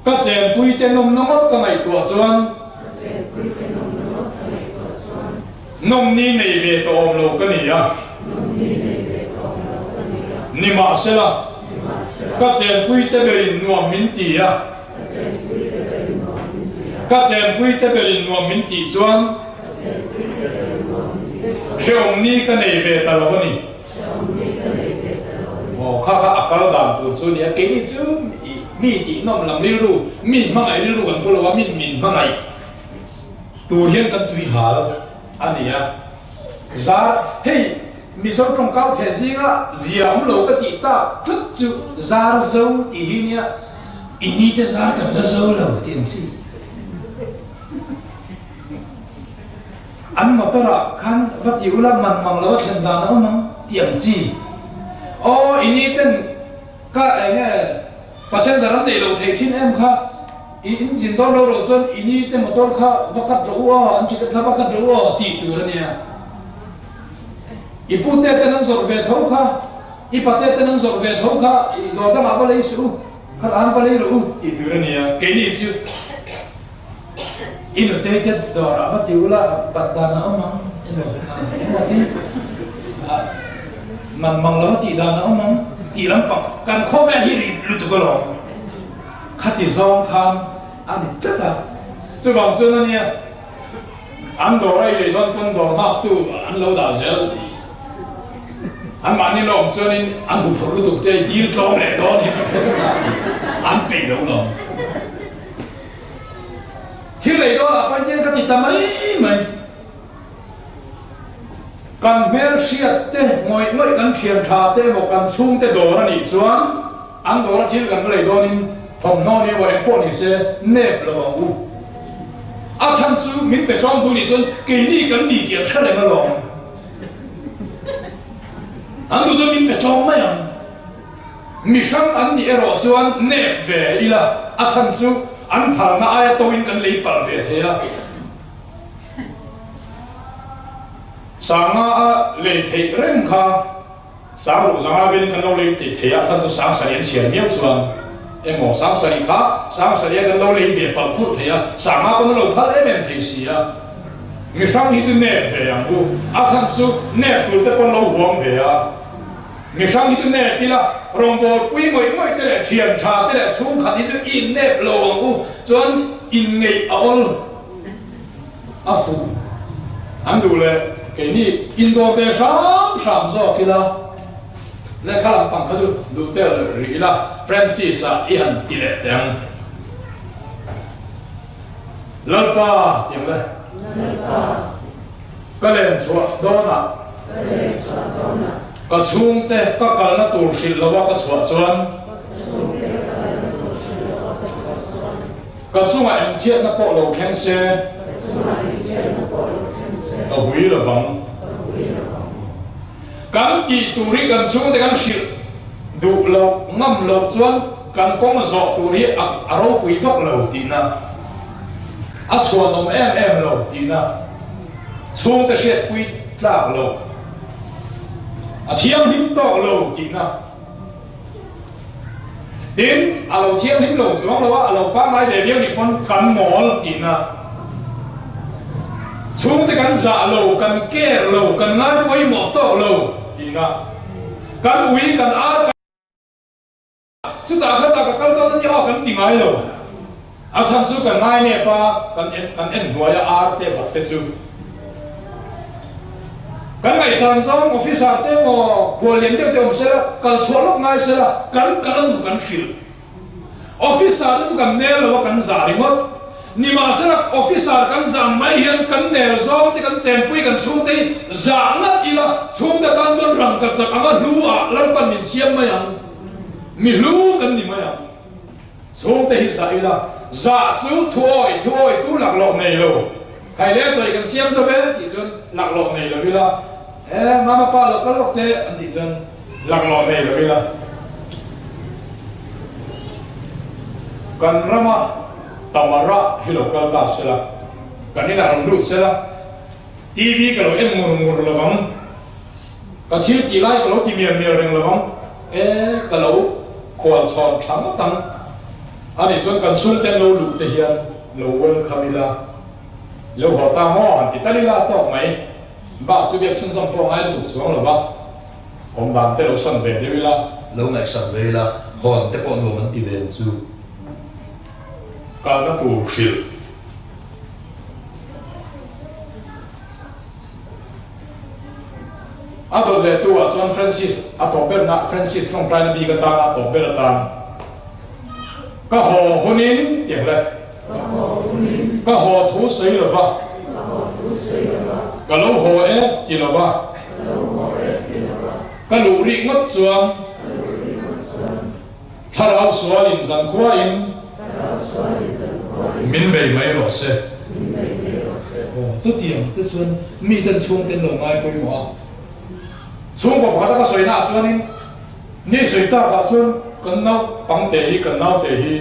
ka chen pui te nom ngot ka ngai tua chuan nom ni nei ve to om lo ka ni a ni ma se la ka chen pui te berin nuam min ti a ka chen pui te berin nuam min ti chuan sheom ni ka nei ve ta lo ni kha akal dam tu chu ni ke ni chu mi ti nom lam li lu mi ma ngai li lu kan ko lo wa min ma ngai tu hian kan tui hal ania za hey mi so trong kau che ji ga ziam lo ka ti ta phut chu zar zo ti hi nia ini te zar kan da zo lo tin si an motora kan wat yula man mang lo thlen da na mang tiang ji o ini ten ka enge passenger an te lo thei chin em kha engine do lo chuan ini te motor kha wakat ro an chi ka wakat ro ti tu ra nia ipute te nan zor ve tho kha ipate te nan zor ve tho kha do da ma ba le su kha an ba le ru ti tu ra nia ke ni chu ino te ke do ra ba ti ula pat da na ma ino ti man mang lo ti da na ma ti lam pa kan kho ve hi lu tu ko lo kha ti zong kham ani ta ta chu bang su na nia an do ra le don kon do ma tu an lo da zel an ma ni lo so ni an hu pho lu tu che yi lo le do ni an pe lo lo thiên lệ đó là bao nhiêu cái gì ta mấy cần mel siết te ngồi ngồi cần thiền trà te một cần sung te đồ ra nị chuan ăn đồ ra thiên cần cái lệ đó nên thòng nó nên vậy bọn nị sẽ nếp là bằng u à chân chú mình phải trong tu nị chuan kỳ đi cần đi kiểm tra lại mà lòng ăn tu chuan mình phải trong mấy anh mi sang ăn nị ở chuan nếp về đi là à chân chú an phal na ai to in kan lei pal ve thea sanga a le thei rem kha sa ru zanga ven kan lo lei ti thea chan chu sang sa yen chian miao chuan emo sang sa ri kha sang sa ye kan lo lei ve pal khu thea sanga kan lo phal em thei sia mi sang hi chu ne ve yang bu a chan chu ne tu te pon lo huang ve a mi sang hi chu ne pila rong bo pui ngoi ngoi te le thian tha te le chung khat hi chu in nep lo wang u chuan in ngei a ol a fu an du le ke ni in do ve sam zo kila le khalam pang kha du te ri la Francis a i han ti le tang lalpa tiang le ka len chua do na ka chung te ka kal na tur sil lawa ka chua chuan ka chunga em chiat na po lo khen se ka hui la bang kan ki turi kan chung te kan sil du lo ngam lo chuan kan kong zo turi a ro pui vak lo ti na a chuan om em lo ti na chung te siat pui tlak lo a thiam him to lo ki na đến a lo thiam him lo xuống lo a lo pa mai de viau ni kon kan mol ki na chung te kan za lo kan ke lo kan ngai poi mo to lo ki na kan ui kan a chú ta khát ta cái đó nó nhớ cái tiếng ai rồi à xong chú cái ngay nè ba cái em nuôi à để bắt để chú cái ngày sáng sớm officer để mà qua liền để ông sẽ là cái số lúc ngay sẽ là cái đủ cái xịt officer đó chú cái nè là cái giả đi mất nhưng mà sẽ là officer cái giả mấy hiện cái nè rồi thì cái chèn pui cái xuống thì giả ngắt đi là xuống thì cái chân răng cái giật anh cái lú à lần bên mình xem mấy anh mình lú cái gì mấy anh xuống thì giả là giả chú thôi chú lạc lộ này rồi hay lẽ rồi cái xem sao vậy thì chân lạc lộ này là vì là mama pa lo cái lúc thế anh thì chân lạc lộ này là vì là cần rama tamara hilokal ta sela kanina ramdu sela TV kalau mur lo bang ka thil ti lai kalau ti mian reng lo bang kalau khol son thang tang ani chon kan sul ten lo lu te hian lo wel khamila lo ho ta ho an ti talila to mai ba su biak chun som po ngai tu suang lo ba om dan te lo san ve de vila lâu ngày sẵn về là hòn tế bọn nó vẫn tìm đến chú ka na pu khil ato le tu a chuan Francis ato ber na Francis long plan bi ka ta na to ber ta ka ho hunin tiang le ka ho thu sei lo ba ka lo ho ti lo ba ka lu ri ngot chuang tharau sualin zan khua in min bei mai ro se tu tiang tu chuan mi tan chung ten lo ngai poi mo chung ko phata ka soina chuanin ni soita ka chuan kan nau pang te hi kan nau te hi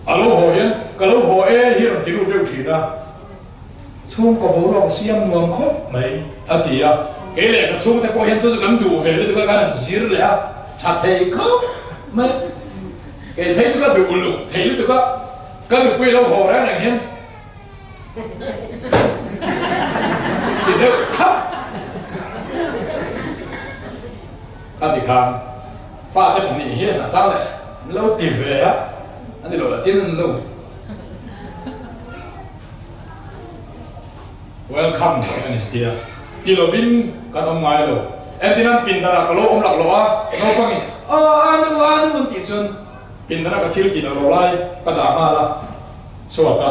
alo ho hian ka lo ho hi ram ti lu pe thina chung ko bo lo siam ngom kho mai atia ke le ka chung te ko hian chu kan du ve le tu ka kan zir le a tha thei kho mai ke thei chu ka du lu thei lu tu ka cái được quy lâu hồ đó này hiên thì được thấp các thị khám pha cái phần này hiên là sao này lâu tìm về á anh đi là tiên lâu welcome anh kia đi lâu vin cái ông ngoài rồi em tin anh pin là cái lỗ ông lạc lỗ á lâu không nhỉ anh luôn tỷ xuân pin đó cái thiếu gì là lỗ lại cái đám mà là số cả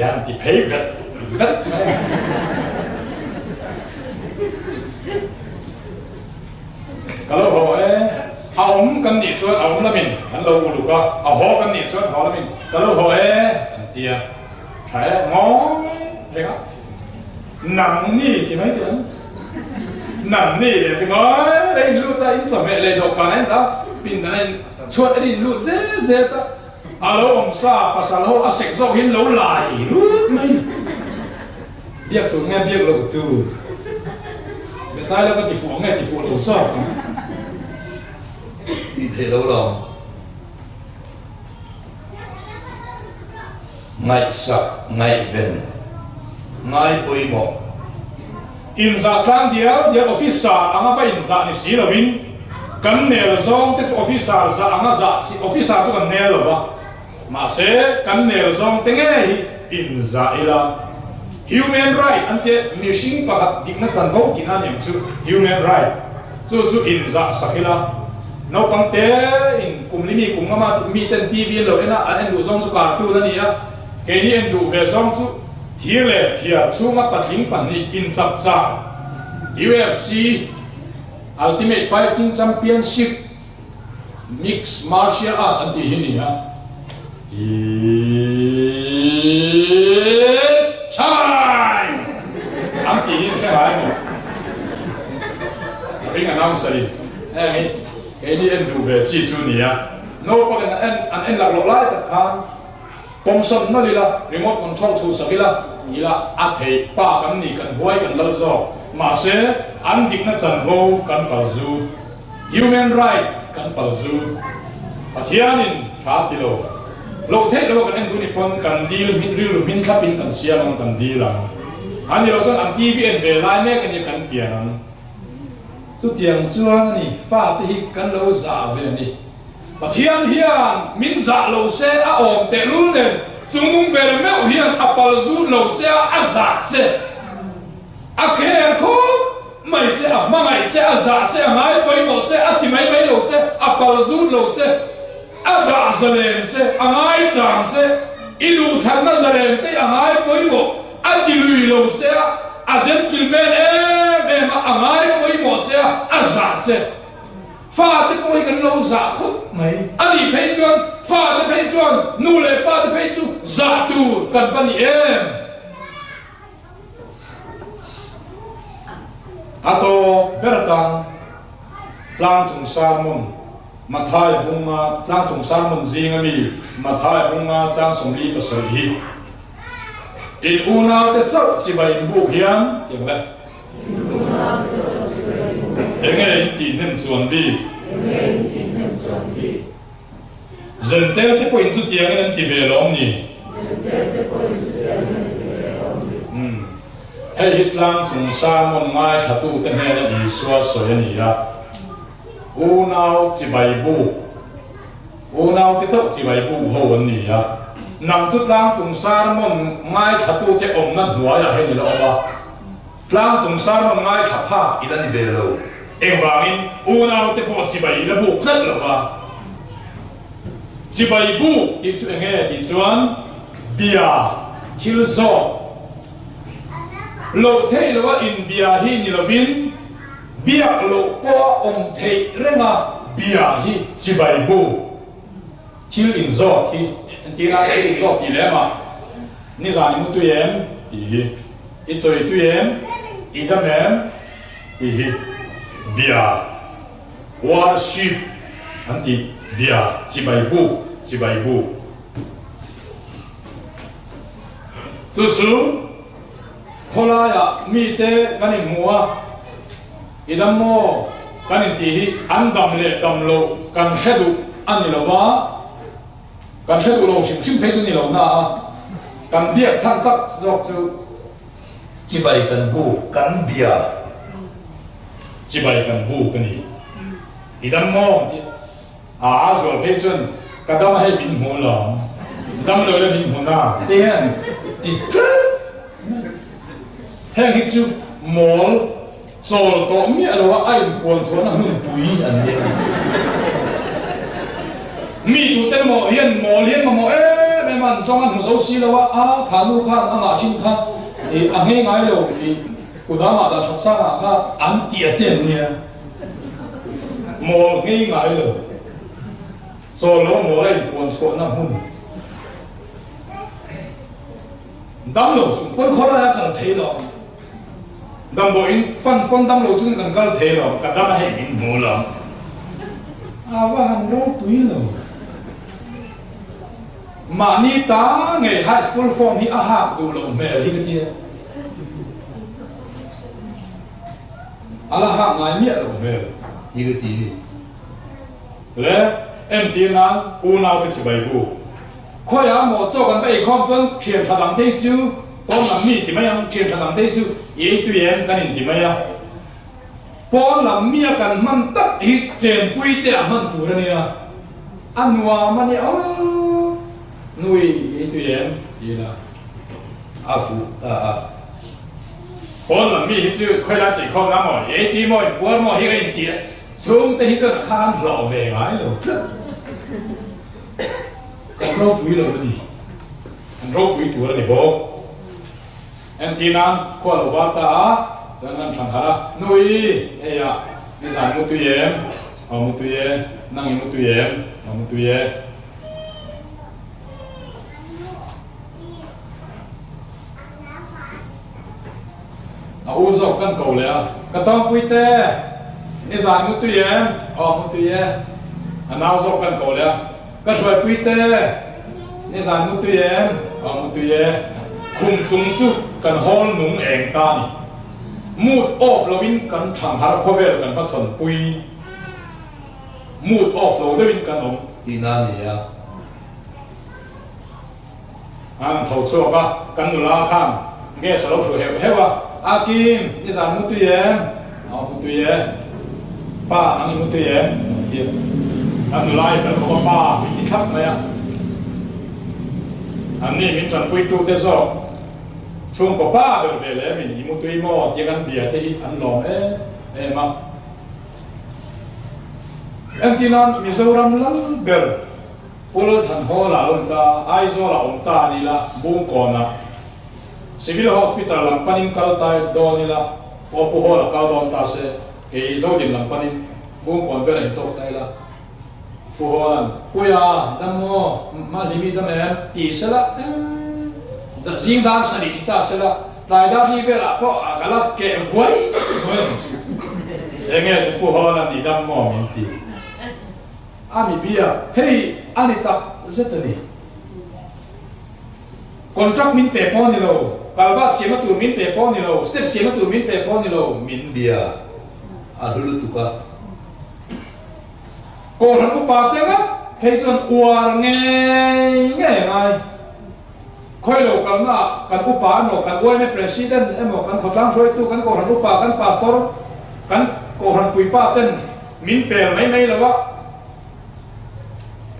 yan thì thấy rất kalau ho ông cần nhị xuân ông là mình anh lâu đủ cả họ cần nhị xuân họ là mình kalau ho thì thấy ngon thấy không nặng nỉ thì mấy tiếng nặng nỉ để thì nói đây lưu ta in sổ mẹ lấy đồ cả nên ta pin này chuột đi lưu dễ ta alo ông sa pasal ho asek zo hin lo lai rút mai biak tu nghe biak lo tu người ta là có chỉ phụ nghe chỉ phụ đầu sa đi thế đâu rồi ngày sạc ngày vần ngày bồi mộ in za tlang dia officer anga fa in za ni si lovin kan ne lo zong te officer za anga za si officer tu kan ne lo ba mà sẽ cắn nề dòng tiếng nghe in zaila human right ante missing pahat dikna chango kina niam chu human right chu in za sakila no pangte in kumlimi kumama mi ten tv lo ena an endu zong chu ka tu la nia ke ni endu ve zong chu thile phia chunga patling pan ni in chap cha UFC Ultimate Fighting Championship mixed martial art anti hinia It's time! Ang tihin siya kaya mo. Ring announcer rin. Kaya ni Endu về chi chu niya. No pag an lạc lộ lại tất cả. Bông sân nó lila remote control chu sa lila. Nila at hey pa kan ni kan huay kan lau zo. Mà sẽ an dik na chan ho kan pal zu. Human right kan pal zu. At hiyanin cha tilo. Lo thế lo kan endu ni pon kan deal min ril min thapin kan siam kan deal la ani lo chon an TV en ve lai ne kan kan pian สุดเทียงส่วนนี่ฟ้าที่กันเราสาวเลยนี่ปะเทียนเฮียนมินสาเราเซอาอมเตลุนเนซุงนุงเบลเมอเฮียนอัปลซูเราเซอาซาเซอาเคโคไม่เซอามาไม่เซอาซาเซไม่ไปหมดเซอาที่ไม่เราเซอัปลซูเราเซอาดาเซเลนเซอาไม่จามเซอิดูทันนัสเลนเตอาไม่ไปหมดอาที่ลุยเราเซอาเซนกิลเมนมาอาไม่ไปหมดเซอาซาเซฟ้าที่ป่วยกันเราสาคุไหมอันนี้เพจวนฟ้าที่เพจวนนู่นเลยป้าที่เพจวนสาตูกันฟันนี่อาโตเบรตังพลางจงสารมุนมาทายบุงมาพลางจงสารมุนจิงมีมาทายบุงมาจางสมลีประเสริฐอินอูนาเตเจ้าสิบายบุกเฮียนอย่างไรยังไงที่นั่นส่วนดีเจนเตอร์ที่พูดสุดยังไงนั่นที่เวลานี่ให้ฮิตลังจงสร้างมันง่ายขัดตู้กันแน่ละดีสวาสวยนี่ละอูนาวจีใบบุอูนาวที่เจ้าจีใบบุหัวนี่ละนำสุดลังจงสร้างมันง่ายขัดตู้ที่อมนั่นหัวอยากให้นี่ละว่าลังจงสร้างมันง่ายขัดผ้าอีนั่นนี่เบลล์เอ็งว่ามินอูนาวที่พอจีใบละบุนั่นละว่าจีใบบุที่สุดยังไงที่ชวนเบียทิลโซโลกเทลว่าอินเดียฮีนิลวินเบียโลกปัวองเทเรงาเบียฮีจิบายบูทิลอินโซที่น่าทิลอินโซที่เลมานี่สานิมุตุเยมอีจอยตุเยมอีดามเยมอีเบียวาร์ชิปอันที่เบียจิบายบูสู้คนละอย่างมีแต่กันในหัวอีดำโมกันในที่อันดำเละดำโลกันเฮดูอันนี้ละวะกันเฮดูโลชิมเพจุนี่ละนะกันเบียช่างตักจอกจูจีบายกันบูกันเบียจีบายกันบูกันนี่อีดำโมส่วนเพจุนกันดำให้บินหัวหลงดำเลยบินหัวหน้าเตี้ยนติดแห่งที่จูมอลโซลตัวมีอะไรวะไอ้ปวนชวนนั่งดุยอันนี้มีตัวเต็มหมอเฮียนมาหมอแม่มันสองอันหัวเสาสีแล้ววะขานูข้างอาชินข้างอันนี้ไงเรากูดามาจะทักษะข้าอันเตี้ยเตี้ยเนี่ยหมอง่ายไงเราโซลหมอไอ้ปวนชวนนั่งหุ่นดำโลสุดคนคนละกันเทลดำโบอินปั้นดำโลจุนกันก็เทลกันดำให้บินหัวหลงว่าฮันโลตุยโลมานี่ตาไงไฮสคูลฟอร์มที่อาหารดูโลเมลที่กันเดียอะไรหาไงเมียโลเมลอีกทีและเอ็มทีนั้นอูนาวเป็นสิบใบบูข้อยาหมอ做กันไปอีกข้อส่วนเขียนถลังได้จูป้อนลำมีที่ไม่ยังเขียนถลังได้จูยี่ตัวเองกันที่ไม่ยังป้อนลำมีกันมันตัดหิเจนปุยเตะมันตัวเนี่ยอันว่ามันเนี่ยนุยยี่ตัวเองยี่ละฟูป้อนลำมีหิจูค่อยละจีข้อน้ำหมอยี่ที่หมอป้อนหมอหิกันที่ช่วงที่จะข้ามหล่อเวงไงหรอโรควิโรดีโรควิตัวนี่บอกเอ็นที่นั้นข้อละวัตตาจังงั้นทางหานุยเฮียนี่สารมุตุเยมเอามุตุเยนั่งมุตุเยมเอามุตุเยเอาอุศกกันเก่าเลยก็ต้องปุยเตนี่สารมุตุเยมเอามุตุเยอันเอาอุศกกันเก่าเลยก็ช่วยปุยเตนี่สารมุตุเยมเอามุตุเยคุมสูงสุดกันฮอลหนุ่งเองตานี่มูดออฟเราวินกันทางหาพ่อเวลกันพัฒนปุยมูดออฟเราได้วินกันองอีนั่นเนี่ยอันเขาชัวปะกันนุลาข้างเกสเราถือเหวว่าอากิมนี่สารมุตุเยเอามุตุเย pa ang imuto ye ang life ang mga pa itikap na yan ang ni min tran pui tu te so chung ko pa ber vele min imuto imo ti kan bia te an lom ma ang tinan Mizoram lang ber pul than ho la lon ta ai zo la on ta ni la bung ko na civil hospital lang panin kal tai do ni la o pu ho la kal don ta se ke zo din lang panin bung ko ber to tai la pu ho lan kuya dam mo ma limi dam e sala da jing dan sa ni ta sala tai da hi ber a po a kala ke voi enge pu ho lan ni dam mo min ti ami bia hey anita zetani kontrak min pe po ni lo kalwa siama tu min pe po ni lo step siama tu min pe po ni lo min bia adulu tuka ko han ko pa te na hey chon uar nge ngai khoi lo kan na kan upa no kan oi me president emo kan khotang roi tu kan ko han upa kan pastor kan ko han pui pa ten min pe mai lo wa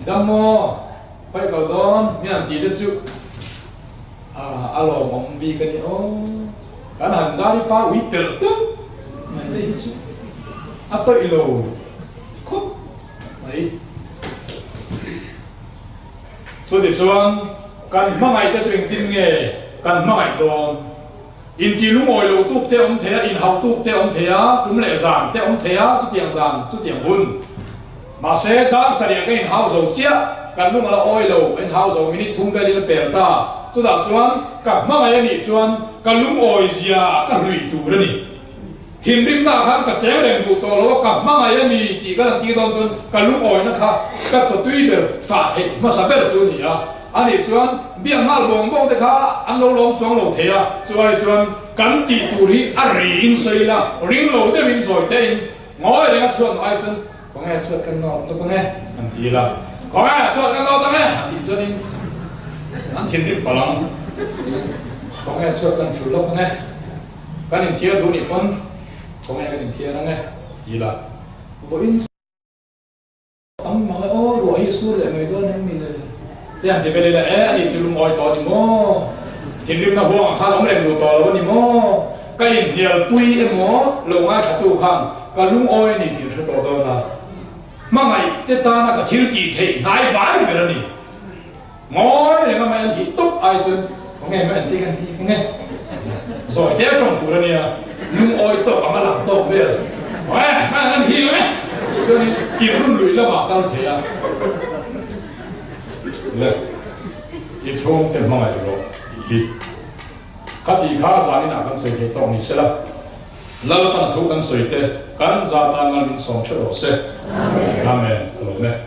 damo phải cầu đón miền tây đất sự alo mong bi cái này cái hàng đa đi pa uy pel tu này đây sự tôi ilo khúc đấy số để xuân cần mang ngày cái chuyện tin nghề cần mang ngày đón in ti lu ngồi lâu tu te ông thế in hậu tu te ông thế cũng lệ giảm te ông thế chút tiền hun mà sẽ đã xảy ra cái hao dầu chia cần lúc là oil dầu cái hao dầu mình thung cái đi bền ta số đó xuân cả mà ngày này xuân cần lúc oil gì cả lụy tù đó nè thiên rim ta khác cả chế đèn tù to lo cả mà ngày này chỉ cái là chỉ đón xuân cần lúc oil nó khác các số tuy được phạt thì mà sao biết xuân nhỉ anh này xuân biếng mal bông bông thế khác anh lâu lâu chuang lâu thế xuân cần chỉ tù thì anh riêng xây là riêng lâu để mình rồi đây ngồi để ngắt xuân ai xuân có nghe suốt căn nọ tôi có nghe anh tí là có nghe suốt căn nọ tôi nghe anh tí cho nên anh thiên tiếp bảo lắm có nghe suốt căn chủ lốc nghe cái đình thiê đủ nhị phân có nghe cái đình thiê đó nghe tí là với tấm mà ô đuổi hi suốt lại người đơn em mình là thế anh thì cái đây là anh đi sử ngồi to thì mô thiên tiếp nó hoang khá lắm lên đủ to là đi mô cái hình nhiều tuy em mô lâu ngay cả tu khang cái lúng oi này thì rất to là mà ngày tết ta nó có thiếu gì thì ngại vãi người đó nè ngói này mà anh thì tốt ai chứ có nghe mấy anh tiếng anh thì nghe rồi đeo trong tủ đó nè lưng oi tốt mà làm tốt về rồi mấy anh thì mấy cho nên kiếm luôn lưỡi là bảo tao thế à lên ít xuống tiền mà ngày rồi ít các thì khá giá đi nào con sợi thì tông thì sẽ là lỡ con thu con sợi thế kan zata ngal min som thero se amen amen